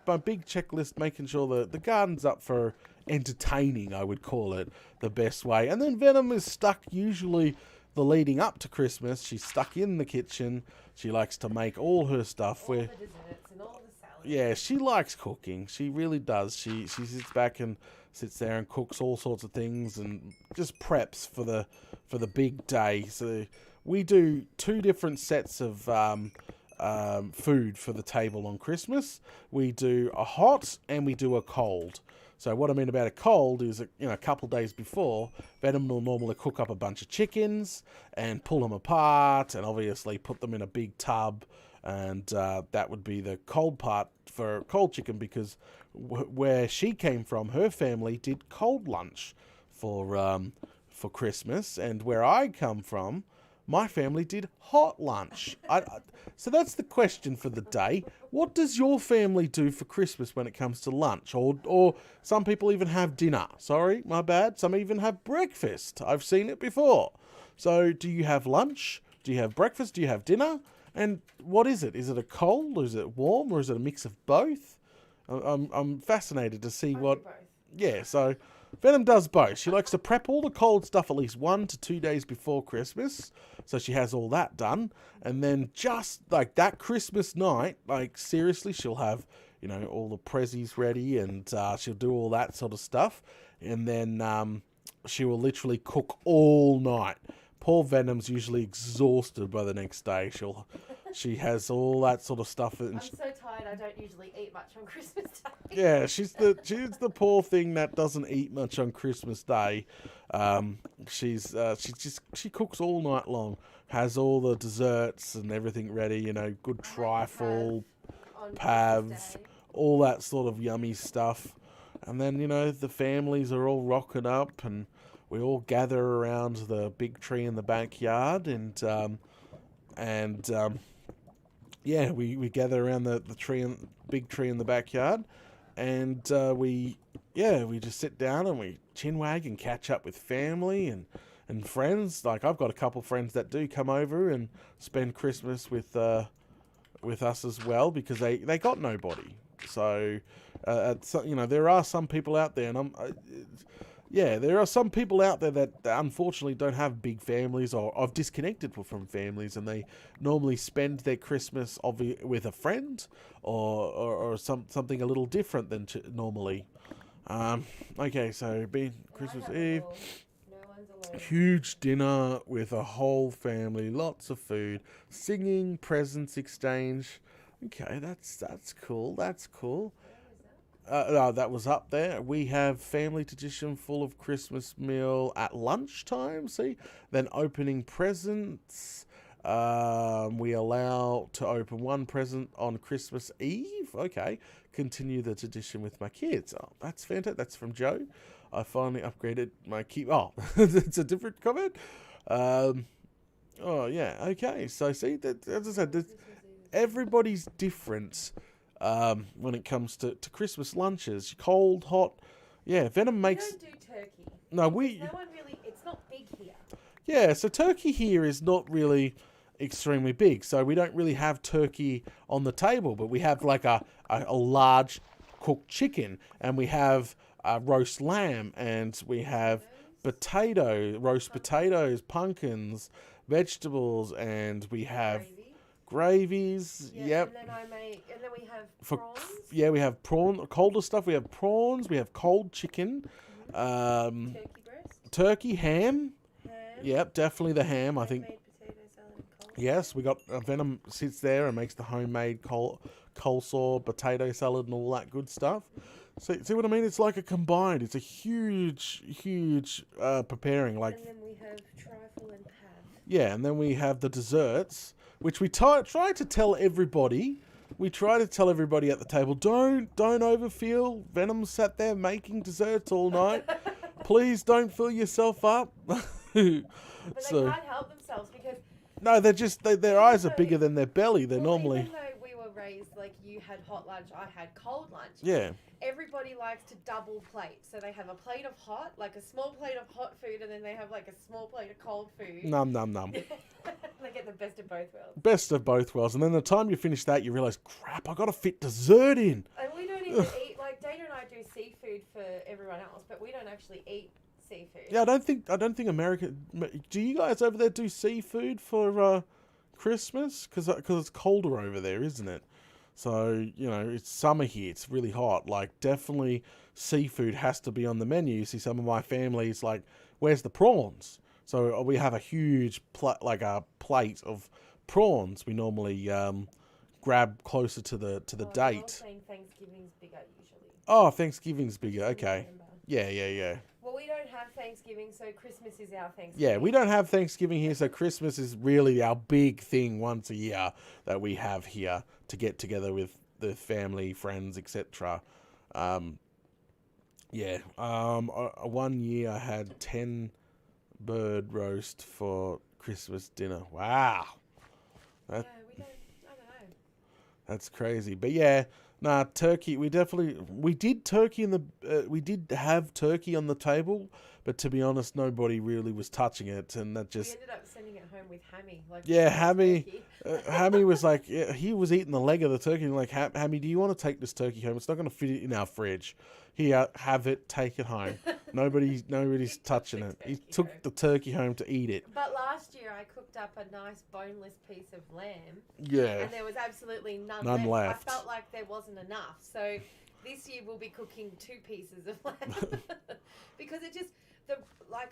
my big checklist, making sure the garden's up for entertaining, I would call it, the best way. And then Venom is stuck usually the leading up to Christmas. She's stuck in the kitchen. She likes to make all her stuff. All the desserts and all the salads. Yeah, she likes cooking. She really does. She sits back and sits there and cooks all sorts of things and just preps for the big day. So we do 2 different sets of food for the table on Christmas. We do a hot and we do a cold. So what I mean about a cold is, a couple days before, Venom will normally cook up a bunch of chickens and pull them apart and obviously put them in a big tub. And that would be the cold part for cold chicken because where she came from, her family did cold lunch for Christmas. And where I come from, my family did hot lunch. So that's the question for the day. What does your family do for Christmas when it comes to lunch? Or some people even have dinner. Sorry, my bad. Some even have breakfast. I've seen it before. So do you have lunch? Do you have breakfast? Do you have dinner? And what is it? Is it a cold, or is it warm, or is it a mix of both? I'm fascinated to see what. Yeah, so Venom does both. She likes to prep all the cold stuff at least 1 to 2 days before Christmas, so she has all that done. And then just like that Christmas night, like seriously, she'll have, you know, all the prezzies ready, and she'll do all that sort of stuff. And then she will literally cook all night. Poor Venom's usually exhausted by the next day. She has all that sort of stuff. And I'm so tired. I don't usually eat much on Christmas Day. Yeah, she's the poor thing that doesn't eat much on Christmas Day. She cooks all night long, has all the desserts and everything ready. You know, good trifle, pavs, all that sort of yummy stuff. And then, you know, the families are all rocking up, and we all gather around the big tree in the backyard, yeah, we gather around the big tree in the backyard, and we just sit down and we chinwag and catch up with family and friends. Like, I've got a couple friends that do come over and spend Christmas with us as well, because they got nobody. So, you know, there are some people out there, and there are some people out there that unfortunately don't have big families, or have disconnected from families, and they normally spend their Christmas with a friend or something a little different than normally. Okay, so being Christmas Eve, huge dinner with a whole family, lots of food, singing, presents exchange. Okay, that's cool. That's cool. No, that was up there. We have family tradition full of Christmas meal at lunchtime, see? Then opening presents. We allow to open one present on Christmas Eve. Okay. Continue the tradition with my kids. Oh, that's fantastic. That's from Joe. I finally upgraded my key. Oh, it's a different comment. Oh, yeah. Okay. So, see, as I said, everybody's different. When it comes to Christmas lunches, cold, hot, yeah. Venom makes. We don't do turkey. No, no one really. It's not big here. Yeah, so turkey here is not really extremely big, so we don't really have turkey on the table, but we have like a large cooked chicken, and we have roast lamb, and we have roast potatoes, pumpkins, vegetables, and we have gravies. Yeah, yep. And then we have prawns. We have colder stuff. We have prawns. We have cold chicken. Turkey breast. Turkey, ham. Ham. Yep, definitely the ham. I think. Potato salad and coleslaw. Yes, we got Venom sits there and makes the homemade coleslaw, potato salad, and all that good stuff. See what I mean? It's like a combined. It's a huge preparing. Like. And then we have trifle and pav. Yeah, and then we have the desserts, which we try to tell everybody. We try to tell everybody at the table, don't overfeel. Venom sat there making desserts all night. Please don't fill yourself up. But they can't help themselves because... No, their eyes are bigger than their belly. They're normally... Even though we were raised, like, you had hot lunch, I had cold lunch. Yeah. Everybody likes to double plate. So they have a plate of hot, like a small plate of hot food, and then they have like a small plate of cold food. Nom, nom, nom. They get the best of both worlds. Best of both worlds. And then the time you finish that, you realise, crap, I got to fit dessert in. And we don't even eat, like, Dana and I do seafood for everyone else, but we don't actually eat seafood. Yeah, I don't think America... Do you guys over there do seafood for Christmas? Because it's colder over there, isn't it? So, you know, it's summer here. It's really hot. Like, definitely seafood has to be on the menu. You see some of my family's like, where's the prawns? So we have a huge plate of prawns. We normally grab closer to the date. You're saying Thanksgiving's bigger usually. Oh, Thanksgiving's bigger. Okay. Yeah. Well, we don't have Thanksgiving, so Christmas is our Thanksgiving. Yeah, we don't have Thanksgiving here, so Christmas is really our big thing once a year that we have here to get together with the family, friends, etc. One year I had 10 bird roast for Christmas dinner. Wow. I don't know. That's crazy. But yeah, turkey. We did have turkey on the table, But to be honest, nobody really was touching it, and that We just ended up sending it home with Hammy. Like yeah, Hammy. turkey. Hammy was like, yeah, he was eating the leg of the turkey. And like, Hammy, do you want to take this turkey home? It's not going to fit in our fridge. Here, have it. Take it home. Nobody's touching it. He took the turkey home to eat it. But last year I cooked up a nice boneless piece of lamb. Yeah. And there was absolutely none left. I felt like there wasn't enough. So this year we'll be cooking 2 pieces of lamb. Because it just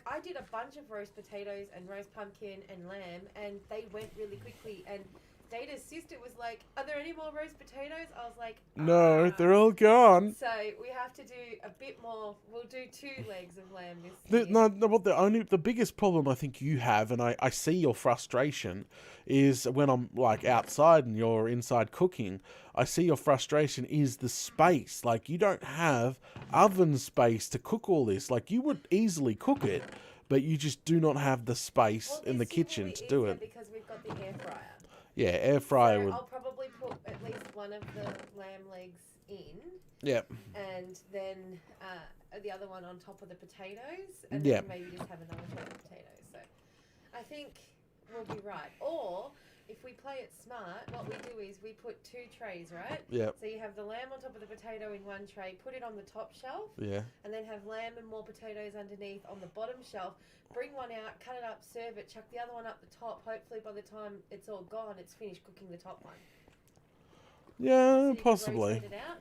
I did a bunch of roast potatoes and roast pumpkin and lamb, and they went really quickly. And Data's sister was like, "Are there any more roast potatoes?" I was like, No, they're all gone. So we have to do a bit more. We'll do 2 legs of lamb this year. No, the biggest problem I think you have, and I see your frustration, is when I'm like outside and you're inside cooking. I see your frustration is the space. Like, you don't have oven space to cook all this. Like, you would easily cook it, but you just do not have the space in the kitchen to do it. Because we've got the air fryer. Yeah, air fryer So would. I'll probably put at least one of the lamb legs in. Yep. And then the other one on top of the potatoes, and Yep. then maybe just have another tray of potatoes. So I think we'll be right. Or if we play it smart, what we do is we put 2 trays, right? Yep. So you have the lamb on top of the potato in one tray, put it on the top shelf, Yeah. and then have lamb and more potatoes underneath on the bottom shelf. Bring one out, cut it up, serve it, chuck the other one up the top. Hopefully by the time it's all gone, it's finished cooking the top one. Yeah, So you can possibly. rotate it out.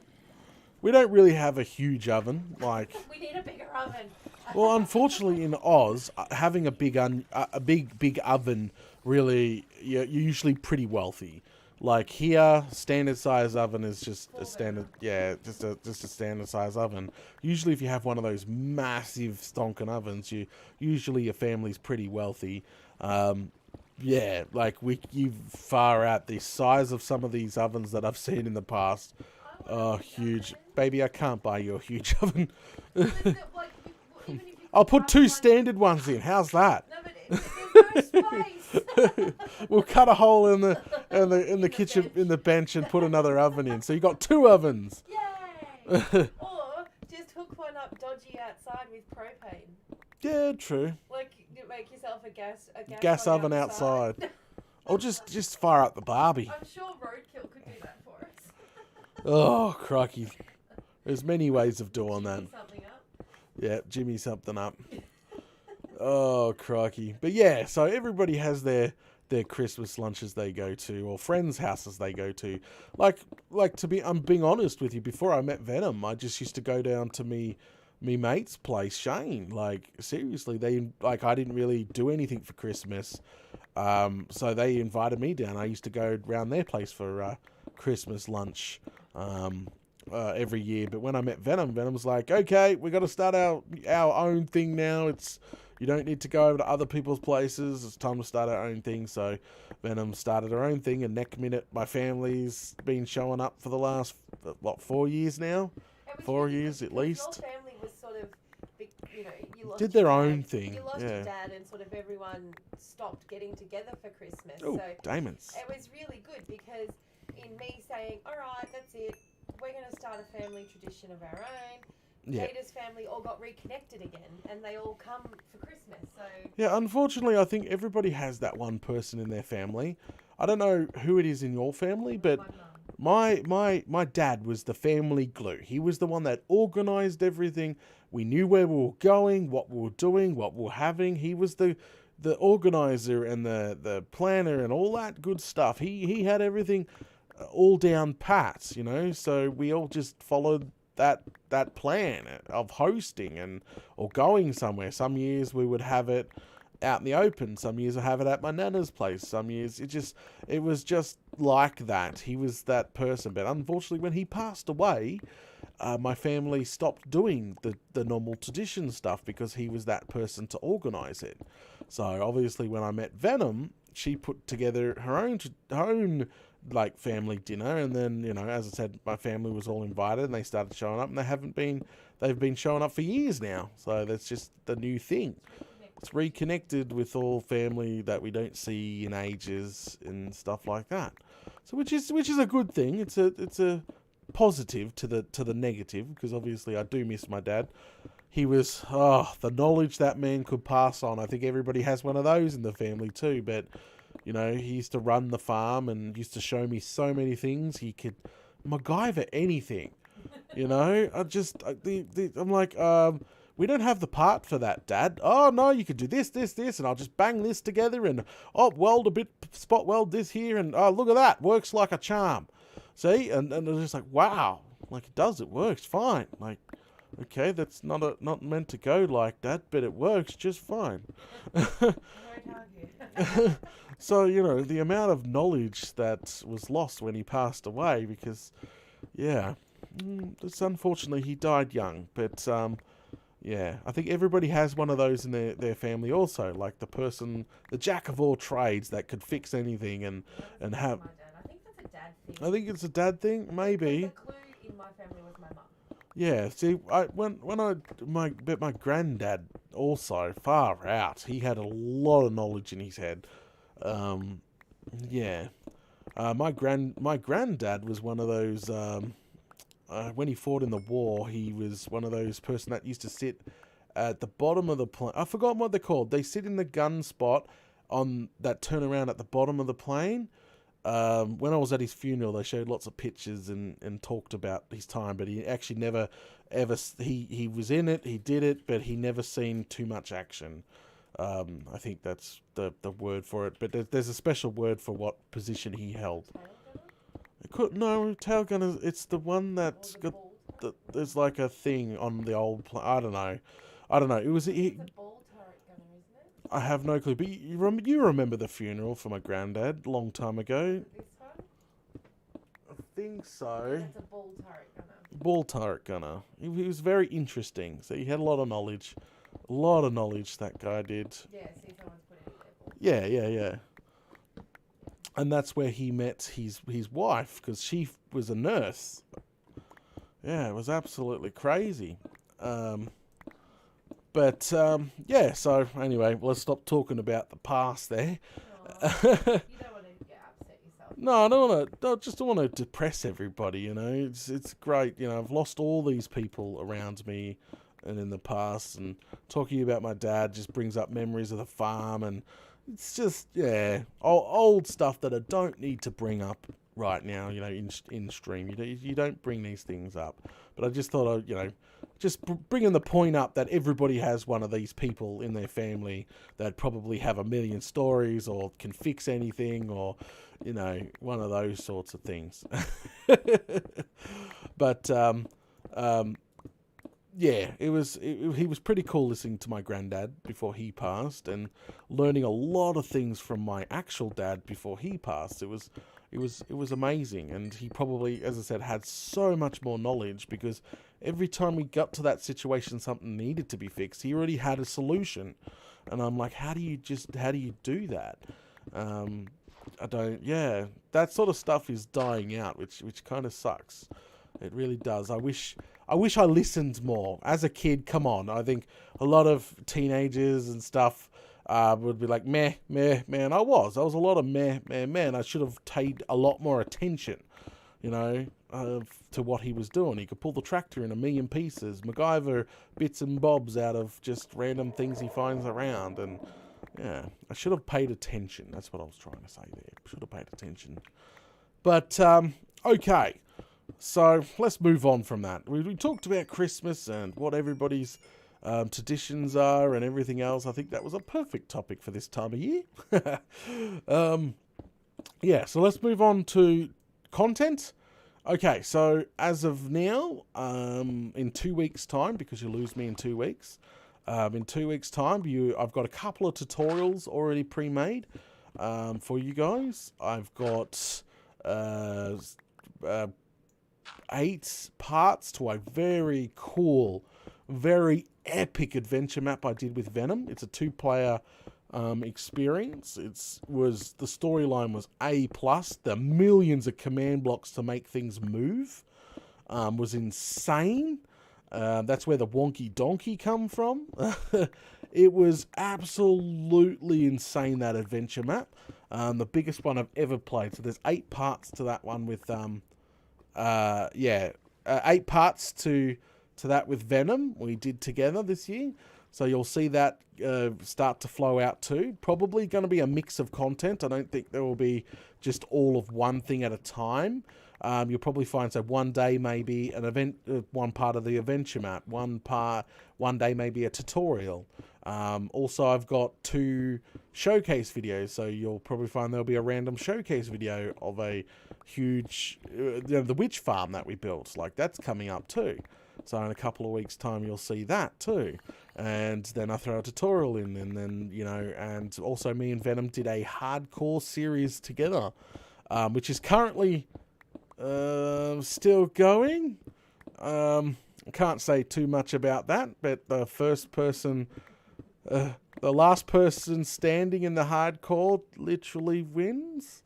We don't really have a huge oven. Like, We need a bigger oven. well, unfortunately, in Oz, having a big oven, really, you're usually pretty wealthy. Like here, standard size oven is just a standard, just a standard size oven. Usually, if you have one of those massive stonking ovens, usually your family's pretty wealthy. Like you far out the size of some of these ovens that I've seen in the past. Oh, huge, baby! I can't buy you a huge oven. I'll put 2 standard ones in. How's that? No, but there's no space. We'll cut a hole in the kitchen bench. in the bench and put another oven in. So you got 2 ovens. Yay! Or just hook one up dodgy outside with propane. Yeah, true. Like, you make yourself a Gas oven outside. Or just fire up the Barbie. I'm sure Roadkill could do that for us. Oh, crikey. There's many ways of doing that. Jimmy something up. Yeah, Jimmy something up. Oh, crikey. But yeah, so everybody has their Christmas lunches they go to, or friends' houses they go to. Like I'm being honest with you, before I met Venom, I just used to go down to me mate's place, Shane. Like, seriously, I didn't really do anything for Christmas. So they invited me down. I used to go round their place for Christmas lunch every year. But when I met Venom was like, okay, we got to start our own thing now. You don't need to go over to other people's places. It's time to start our own thing. So Venom started her own thing, and next minute my family's been showing up for the last 4 years now. 4 years at least. Your family was sort of, you lost Did their your own dad. thing. You lost Yeah. your dad, and sort of everyone stopped getting together for Christmas. Oh, So diamonds. it was really good because in me saying, all right, that's it, we're going to start a family tradition of our own. Yeah. Jada's family all got reconnected again, and they all come for Christmas. So Yeah, unfortunately, I think everybody has that one person in their family. I don't know who it is in your family, but my mum. my dad was the family glue. He was the one that organised everything. We knew where we were going, what we were doing, what we were having. He was the organizer and the planner and all that good stuff. He had everything all down pat, so we all just followed that plan of hosting or going somewhere. Some years we would have it out in the open. Some years I have it at my nana's place. Some years it was just like that. He was that person. But unfortunately, when he passed away, my family stopped doing the normal tradition stuff because he was that person to organise it. So obviously, when I met Venom, she put together her own like family dinner, and then as I said, my family was all invited, and they started showing up, and they've been showing up for years now. So that's just the new thing. It's reconnected with all family that we don't see in ages and stuff like that. So which is a good thing. It's a positive to the negative, because obviously I do miss my dad. he was, the knowledge that man could pass on. I think everybody has one of those in the family too, but, you know, he used to run the farm and used to show me so many things. He could MacGyver anything, you know. I'm like, we don't have the part for that, Dad. Oh, no, you could do this, this, this, and I'll just bang this together and, weld a bit, spot weld this here, and, look at that, works like a charm. See? And I was just like, wow, like, it works fine. Like, okay, that's not meant to go like that, but it works just fine. So, you know, the amount of knowledge that was lost when he passed away, because, yeah, it's unfortunately he died young, but, yeah, I think everybody has one of those in their family also, like the jack of all trades that could fix anything and have... I think that's a dad thing. I think it's a dad thing, maybe. The clue in my family was my mum. Yeah, see, my granddad also, far out, he had a lot of knowledge in his head. Yeah. My granddad was one of those, when he fought in the war, he was one of those person that used to sit at the bottom of the plane. I forgot what they're called. They sit in the gun spot on that turn around at the bottom of the plane. When I was at his funeral, they showed lots of pictures and talked about his time, but he actually never ever, he was in it, he did it, but he never seen too much action. I think that's the word for it, but there's a special word for what position he held. Tail gunner, it's the one that's got, there's like a thing on the old plane. I don't know. It was, It's a ball turret gunner, isn't it? I have no clue, but you remember the funeral for my granddad a long time ago. This one? I think so. That's a ball turret gunner. Ball turret gunner. He was very interesting. So he had a lot of knowledge. A lot of knowledge, that guy did. Yeah, see, someone's put it in there. Yeah. And that's where he met his wife, because she was a nurse. Yeah, it was absolutely crazy. Yeah, so anyway, let's stop talking about the past there. You don't want to get upset yourself. No, I just don't want to depress everybody, you know. It's great, you know, I've lost all these people around me and in the past, and talking about my dad just brings up memories of the farm, and it's just, yeah, old stuff that I don't need to bring up right now, you know, in stream. You don't bring these things up. But I just thought, you know, just bringing the point up that everybody has one of these people in their family that probably have a million stories or can fix anything, or, you know, one of those sorts of things. But, yeah, he was pretty cool listening to my granddad before he passed, and learning a lot of things from my actual dad before he passed. It was amazing, and he probably, as I said, had so much more knowledge, because every time we got to that situation, something needed to be fixed, he already had a solution. And I'm like, how do you do that? That sort of stuff is dying out, which kind of sucks. It really does. I wish I listened more. As a kid, come on. I think a lot of teenagers and stuff would be like, meh, man. I was a lot of meh, man. I should have paid a lot more attention, you know, to what he was doing. He could pull the tractor in a million pieces, MacGyver bits and bobs out of just random things he finds around. And, yeah, I should have paid attention. That's what I was trying to say there. Should have paid attention. But, okay. So let's move on from that. We talked about Christmas and what everybody's traditions are and everything else. I think that was a perfect topic for this time of year. Yeah, so let's move on to content. Okay, so as of now, in 2 weeks' time, because you lose me in 2 weeks, in 2 weeks' time, I've got a couple of tutorials already pre-made for you guys. I've got 8 parts to a very cool, very epic adventure map I did with Venom. It's a 2-player experience. The storyline was A+. The millions of command blocks to make things move was insane. That's where the wonky donkey come from. It was absolutely insane, that adventure map. The biggest one I've ever played. So there's 8 parts to that one with 8 parts to to that with Venom we did together this year. So you'll see that start to flow out too. Probably going to be a mix of content. I don't think there will be just all of one thing at a time. You'll probably find, so one day maybe an event, one part of the adventure map, one day maybe a tutorial. Also, I've got 2 showcase videos, so you'll probably find there'll be a random showcase video of a huge, the witch farm that we built. Like, that's coming up too. So in a couple of weeks' time, you'll see that too. And then I throw a tutorial in, and then, and also me and Venom did a hardcore series together, which is currently still going. I can't say too much about that, but the last person standing in the hardcore literally wins.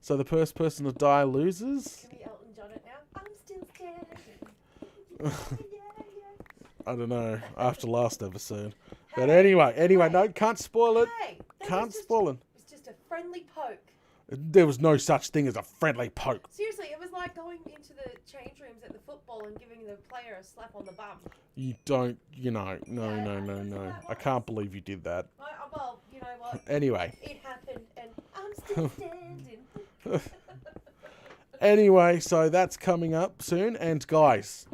So the first person to die loses. Can we Elton John it now? I'm still standing. I don't know, after last episode. But anyway, no, can't spoil it. Hey, Can't spoil it. It's just a friendly poke. There was no such thing as a friendly poke. Seriously, it was like going into the change rooms at the football and giving the player a slap on the bum. You don't, no. I can't believe you did that. Well, you know what? Anyway. It happened, and I'm still standing. Anyway, so that's coming up soon. And guys,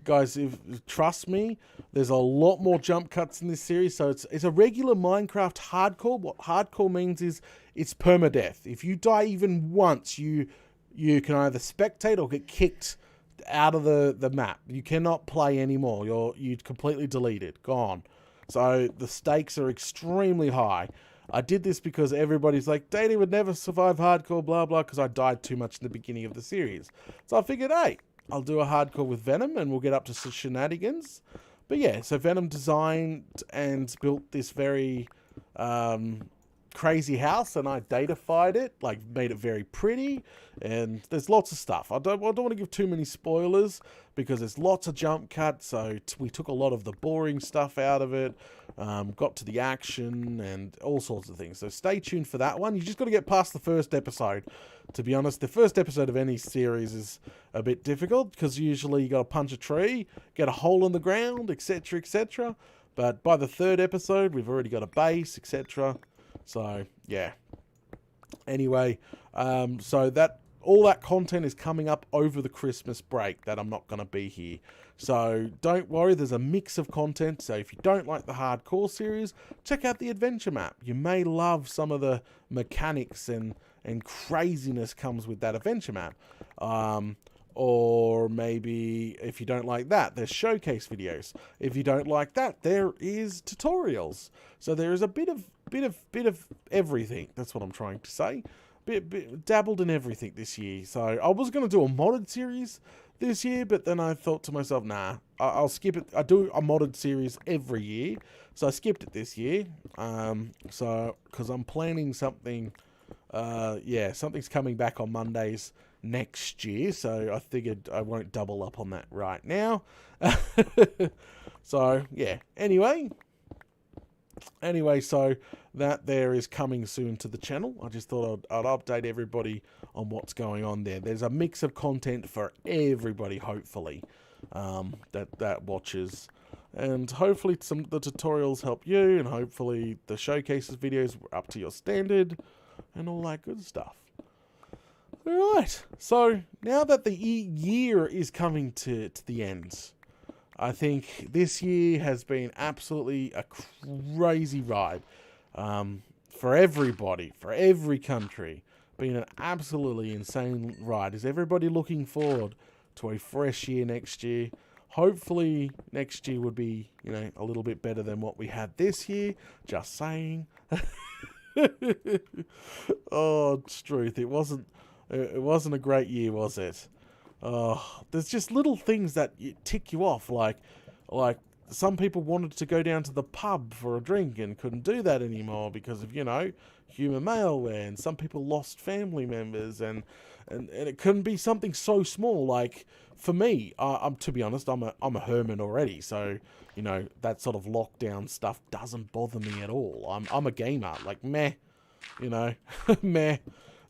if trust me, there's a lot more jump cuts in this series. So it's a regular Minecraft hardcore. What hardcore means is it's permadeath. If you die even once, you can either spectate or get kicked out of the map. You cannot play anymore. You're completely deleted, gone. So the stakes are extremely high. I did this because everybody's like, Danny would never survive hardcore, blah, blah, because I died too much in the beginning of the series. So I figured, hey, I'll do a hardcore with Venom and we'll get up to some shenanigans. But yeah, so Venom designed and built this very crazy house, and I datafied it, like made it very pretty, and there's lots of stuff. I don't want to give too many spoilers because there's lots of jump cuts, so we took a lot of the boring stuff out of it, got to the action and all sorts of things. So stay tuned for that one. You just got to get past the first episode. To be honest, the first episode of any series is a bit difficult because usually you got to punch a tree, get a hole in the ground, etc., etc. But by the 3rd episode, we've already got a base, etc. So, yeah. Anyway, so that all that content is coming up over the Christmas break that I'm not going to be here. So, don't worry, there's a mix of content. So, if you don't like the hardcore series, check out the adventure map. You may love some of the mechanics and craziness comes with that adventure map. Or maybe if you don't like that, there's showcase videos. If you don't like that, there is tutorials. So there is a bit of everything. That's what I'm trying to say. Dabbled in everything this year. So I was going to do a modded series this year, but then I thought to myself, nah, I'll skip it. I do a modded series every year, so I skipped it this year. So because I'm planning something. Something's coming back on Mondays next year, so I figured I won't double up on that right now. So yeah, anyway, so that there is coming soon to the channel. I just thought I'd update everybody on what's going on there. There's a mix of content for everybody, hopefully, that watches, and hopefully the tutorials help you, and hopefully the showcases videos were up to your standard and all that good stuff. Alright, so now that the year is coming to the end, I think this year has been absolutely a crazy ride for everybody, for every country. Been an absolutely insane ride. Is everybody looking forward to a fresh year next year? Hopefully next year would be, a little bit better than what we had this year. Just saying. Oh, it's truth. It wasn't a great year, was it? Oh, there's just little things that tick you off, like some people wanted to go down to the pub for a drink and couldn't do that anymore because of, human malware, and some people lost family members, and it couldn't be something so small. Like, for me, I'm to be honest, I'm a hermit already, so that sort of lockdown stuff doesn't bother me at all. I'm a gamer, like meh, meh.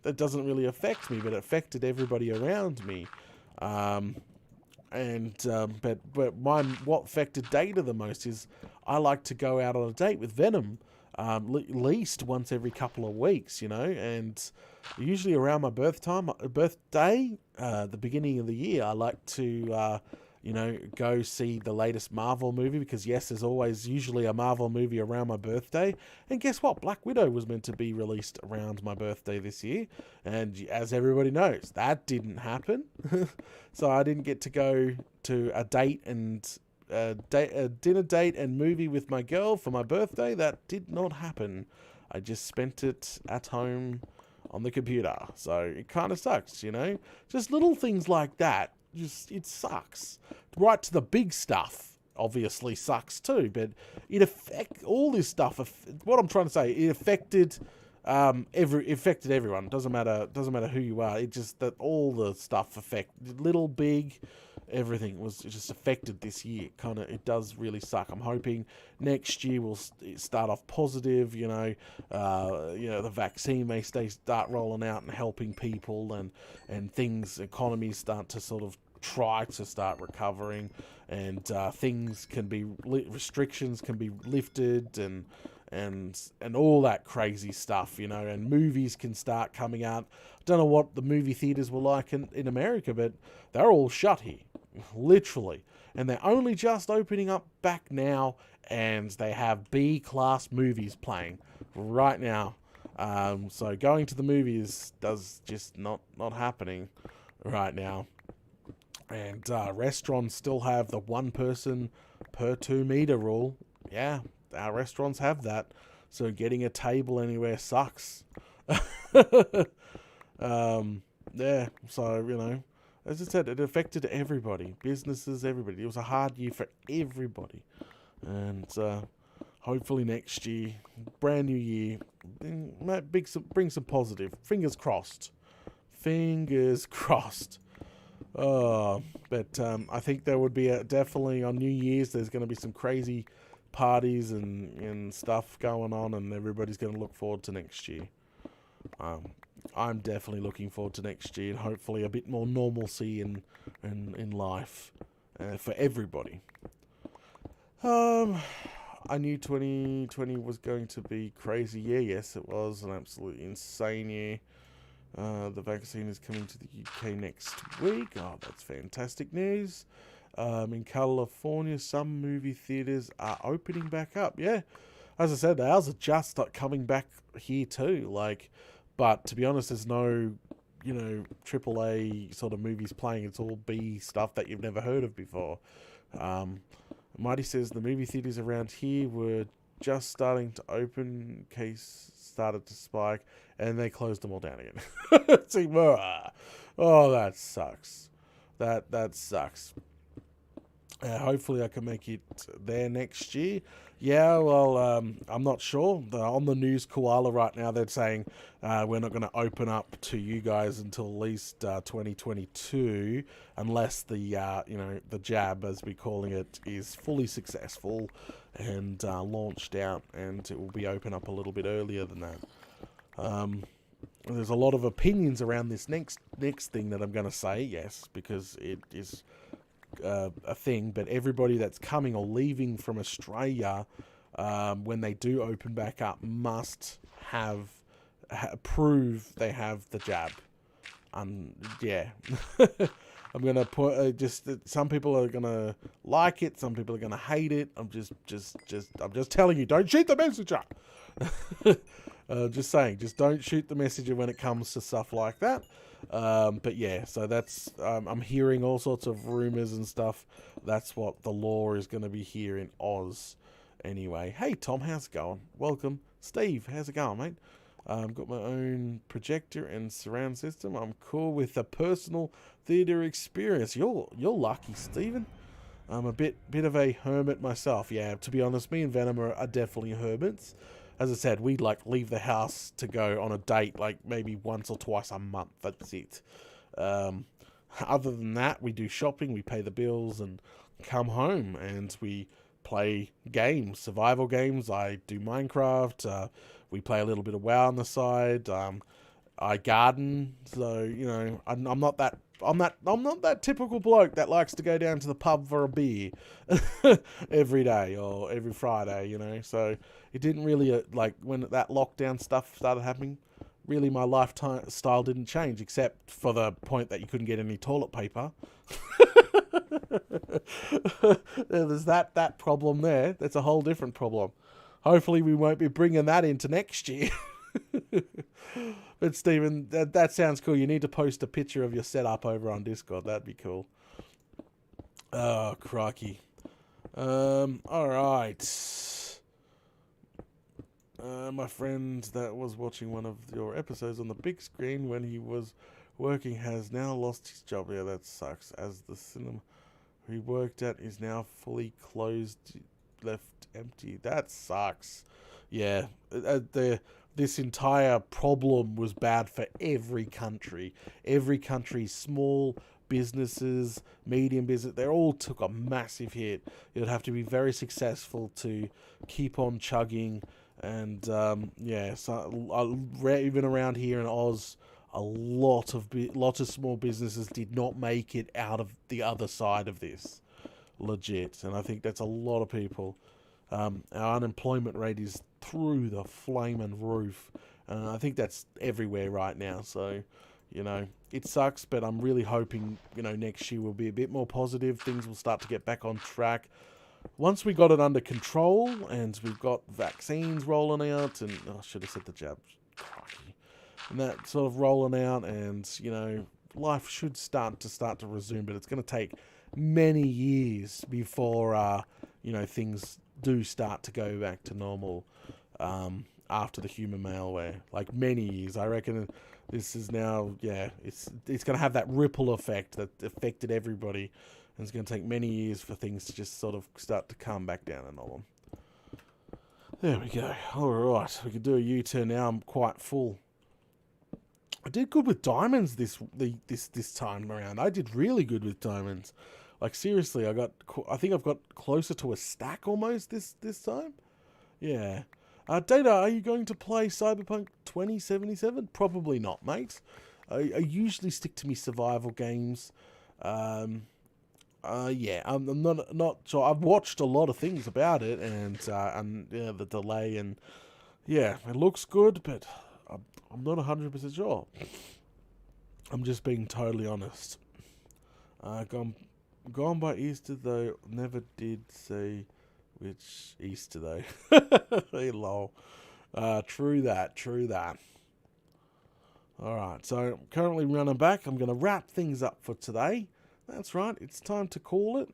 That doesn't really affect me, but it affected everybody around me. And but what affected Data the most is I like to go out on a date with Venom, at least once every couple of weeks, and usually around my birthday, the beginning of the year, I like to go see the latest Marvel movie, because yes, there's always usually a Marvel movie around my birthday. And guess what? Black Widow was meant to be released around my birthday this year. And as everybody knows, that didn't happen. So I didn't get to go to a date and a dinner date and movie with my girl for my birthday. That did not happen. I just spent it at home on the computer. So it kind of sucks, Just little things like that. It sucks. Right to the big stuff obviously sucks too, but all this stuff. What I'm trying to say, it affected everyone. Doesn't matter who you are. It just that all the stuff affected, little, big, everything was just affected this year. It does really suck. I'm hoping next year will start off positive. The vaccine may start rolling out and helping people, and economies start to sort of try to start recovering, and restrictions can be lifted, and all that crazy stuff, and movies can start coming out. I don't know what the movie theaters were like in America, but they're all shut here, literally, and they're only just opening up back now, and they have B-class movies playing right now. So going to the movies does just not happening right now. And restaurants still have the 1 person per 2 meter rule. Yeah, our restaurants have that. So getting a table anywhere sucks. Yeah, so, as I said, it affected everybody. Businesses, everybody. It was a hard year for everybody. And hopefully next year, brand new year, bring some positive. Fingers crossed. Fingers crossed. But I think there would be definitely on New Year's, there's going to be some crazy parties and stuff going on, and everybody's going to look forward to next year. I'm definitely looking forward to next year, and hopefully a bit more normalcy in life for everybody. I knew 2020 was going to be crazy. Yeah, yes, it was an absolutely insane year. The vaccine is coming to the UK next week. Oh, that's fantastic news. In California, some movie theaters are opening back up. Yeah, as I said, ours are just coming back here too. But to be honest, there's no, AAA sort of movies playing. It's all B stuff that you've never heard of before. Mighty says the movie theaters around here were just starting to open. Case started to spike, and they closed them all down again. Oh, that sucks. That sucks. Hopefully I can make it there next year. Yeah, well, I'm not sure. On the news koala right now, they're saying we're not going to open up to you guys until at least 2022, unless the jab, as we're calling it, is fully successful and launched out, and it will be open up a little bit earlier than that. There's a lot of opinions around this next thing that I'm going to say, yes, because it is a thing, but everybody that's coming or leaving from Australia, when they do open back up, must prove they have the jab. Yeah. I'm gonna put some people are gonna like it, some people are gonna hate it. I'm just telling you, don't shoot the messenger. Just saying, just don't shoot the messenger when it comes to stuff like that. But yeah, so that's I'm hearing all sorts of rumors and stuff. That's what the law is going to be here in Oz. Anyway, hey Tom, how's it going? Welcome, Steve. How's it going, mate? Got my own projector and surround system. I'm cool with a personal theater experience. You're lucky, Stephen. I'm a bit of a hermit myself. Yeah, to be honest, me and Venom are definitely hermits. As I said, we leave the house to go on a date maybe once or twice a month. That's it. Other than that, we do shopping, we pay the bills, and come home, and we play games, survival games. I do Minecraft. We play a little bit of WoW on the side. I garden, so I'm not that I'm not that typical bloke that likes to go down to the pub for a beer every day or every Friday, you know. So it didn't really like when that lockdown stuff started happening. Really, my lifestyle didn't change except for the point that you couldn't get any toilet paper. There's that problem there. That's a whole different problem. Hopefully, we won't be bringing that into next year. But Stephen, that sounds cool. You need to post a picture of your setup over on Discord. That'd be cool. Oh, crikey. All right. My friend that was watching one of your episodes on the big screen when he was working has now lost his job. Yeah, that sucks. As the cinema he worked at is now fully closed, left empty. That sucks. Yeah, this entire problem was bad for every country. Every country, small businesses, medium business, they all took a massive hit. You'd have to be very successful to keep on chugging. And so even around here in Oz, a lot of small businesses did not make it out of the other side of this, legit. And I think that's a lot of people. Our unemployment rate is through the flaming roof. I think that's everywhere right now. So, you know, it sucks, but I'm really hoping, you know, next year will be a bit more positive. Things will start to get back on track. Once we got it under control and we've got vaccines rolling out, and I should have said the jabs, and that sort of rolling out, and, you know, life should start to resume, but it's going to take many years before, you know, things do start to go back to normal after the human malware. Like many years. I reckon this is now, it's going to have that ripple effect that affected everybody. And it's going to take many years for things to just sort of start to come back down to normal. There we go. All right. We can do a U-turn now. I'm quite full. I did good with diamonds this time around. I did really good with diamonds. Like, seriously, I think I've got closer to a stack almost this time. Yeah. Data, are you going to play Cyberpunk 2077? Probably not, mate. I usually stick to me survival games. I'm not sure. I've watched a lot of things about it, and the delay, and yeah, it looks good, but I'm not 100% sure. I'm just being totally honest. Gone by Easter, though, never did say which Easter, though. Hey, lol. True that. Alright, so I'm currently running back. I'm going to wrap things up for today. That's right, it's time to call it.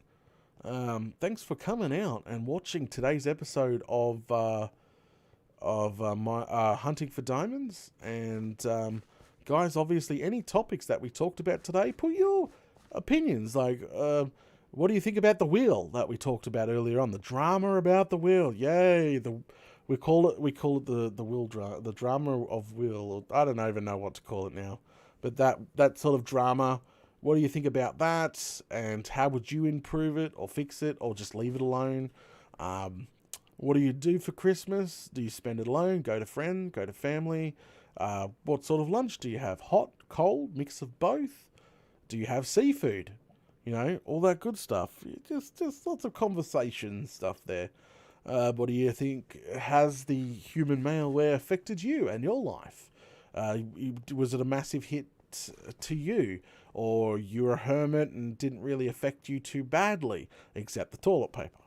Thanks for coming out and watching today's episode of my Hunting for Diamonds. And guys, obviously, any topics that we talked about today, put your opinions. Like, what do you think about the wheel that we talked about earlier on? The drama about the wheel, yay! We call it the wheel drama, the drama of wheel. I don't even know what to call it now, but that sort of drama. What do you think about that? And how would you improve it or fix it or just leave it alone? What do you do for Christmas? Do you spend it alone? Go to friend? Go to family? What sort of lunch do you have? Hot, cold, mix of both? Do you have seafood? You know, all that good stuff. Just lots of conversation stuff there. What do you think? Has the human malware affected you and your life? Was it a massive hit to you? Or you're a hermit and didn't really affect you too badly, except the toilet paper?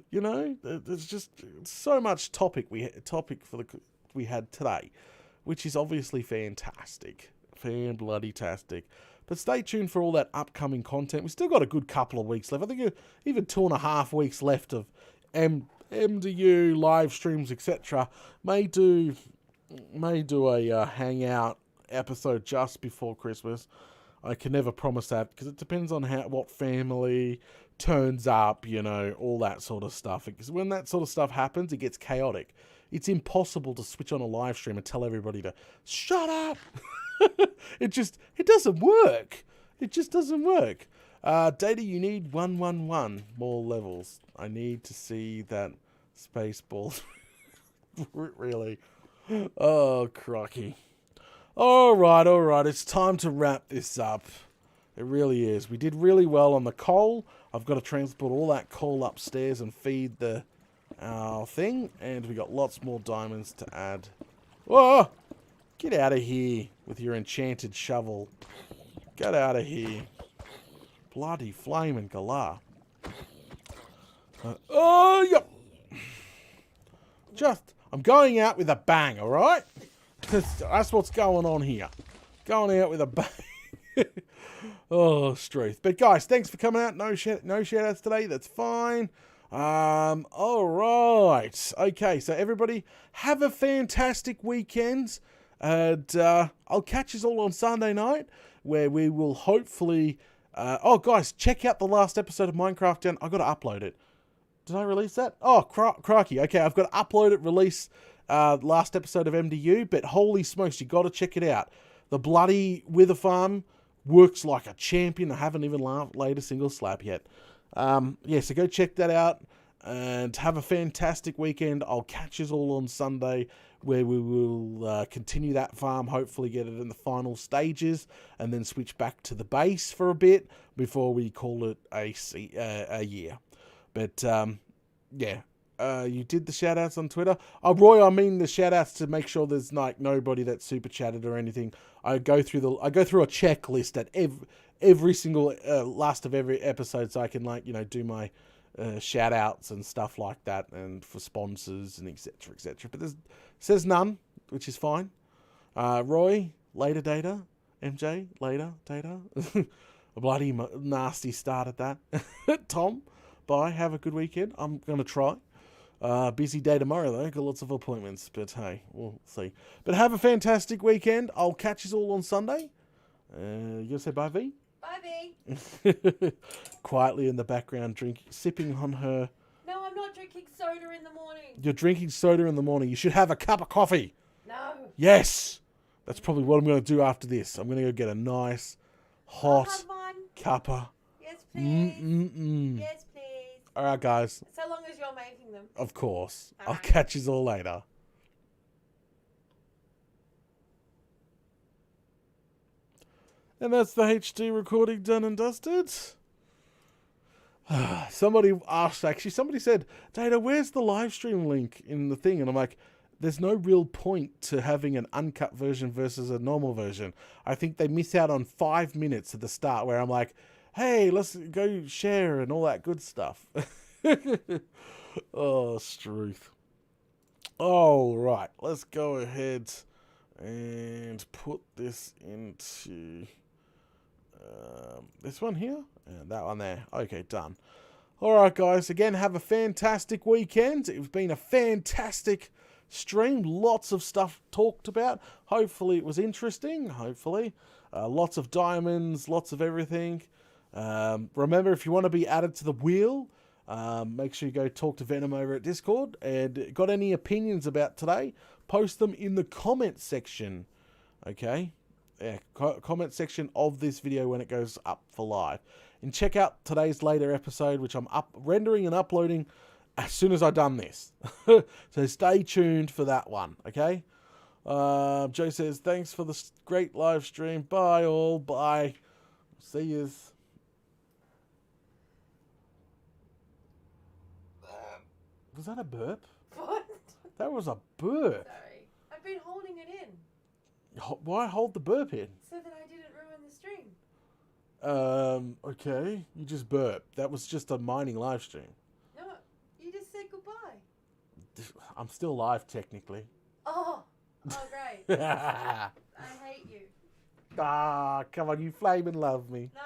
You know, there's just so much topic we had today, which is obviously fantastic. Fan-bloody-tastic. But stay tuned for all that upcoming content. We've still got a good couple of weeks left. I think even 2.5 weeks left of MDU live streams, etc. May do a hangout episode just before Christmas. I can never promise that because it depends on what family turns up, you know, all that sort of stuff. Because when that sort of stuff happens, it gets chaotic. It's impossible to switch on a live stream and tell everybody to shut up. It doesn't work. It just doesn't work. Data, you need 111 more levels. I need to see that space ball. Really. Oh, crocky. All right. It's time to wrap this up. It really is. We did really well on the coal. I've got to transport all that coal upstairs and feed our thing. And we got lots more diamonds to add. Whoa! Get out of here with your enchanted shovel. Get out of here. Bloody flaming galah. Yep. I'm going out with a bang, alright? That's what's going on here. Going out with a bang. Oh, Struth. But guys, thanks for coming out. No shout outs today. That's fine. Alright. Okay, so everybody, have a fantastic weekend. And I'll catch you all on Sunday night, where we will hopefully... guys, check out the last episode of Minecraft Down. I've got to upload it. Did I release that? Oh, crikey. Okay, I've got to upload it, release last episode of MDU, but holy smokes, you got to check it out. The bloody Wither Farm works like a champion. I haven't even laid a single slab yet. So go check that out and have a fantastic weekend. I'll catch you all on Sunday, where we will continue that farm, hopefully get it in the final stages, and then switch back to the base for a bit before we call it a year. But, you did the shout-outs on Twitter. Oh, Roy, I mean the shout-outs to make sure there's, like, nobody that's super chatted or anything. I go through a checklist at every single last of every episode, so I can, like, do my shout-outs and stuff like that, and for sponsors and etc, etc. But says none, which is fine. Roy, later data. MJ, later data. A bloody nasty start at that. Tom, bye. Have a good weekend. I'm going to try. Busy day tomorrow, though. Got lots of appointments. But hey, we'll see. But have a fantastic weekend. I'll catch you all on Sunday. You going to say bye, V? Bye, V. Quietly in the background, sipping on her... No, I'm not drinking soda in the morning. You're drinking soda in the morning. You should have a cup of coffee. No. Yes. That's probably what I'm going to do after this. I'm going to go get a nice, hot cuppa. Yes, please. Yes, please. All right, guys. So long as you're making them. Of course. All I'll right. catch you all later. And that's the HD recording done and dusted. Somebody said, Data, where's the live stream link in the thing? And I'm like, there's no real point to having an uncut version versus a normal version. I think they miss out on 5 minutes at the start where I'm like, hey, let's go share and all that good stuff. Oh, Struth. All right, let's go ahead and put this into this one here and that one there. Okay, done. All right, guys, again, have a fantastic weekend. It's been a fantastic stream. Lots of stuff talked about. Hopefully it was interesting. Hopefully. Lots of diamonds, lots of everything. Remember, if you want to be added to the wheel, make sure you go talk to Venom over at Discord. And got any opinions about today, post them in the comment section. Okay? Yeah, comment section of this video when it goes up for live. And check out today's later episode, which I'm rendering and uploading as soon as I've done this. So stay tuned for that one, okay? Joe says, thanks for the great live stream. Bye all. Bye. See yous. Was that a burp? What? That was a burp. Sorry. I've been holding it in. Why hold the burp in? So that I didn't ruin the stream. Okay. You just burped. That was just a mining live stream. No, you just said goodbye. I'm still live, technically. Oh great. I hate you. Ah, come on, you flame and love me. No.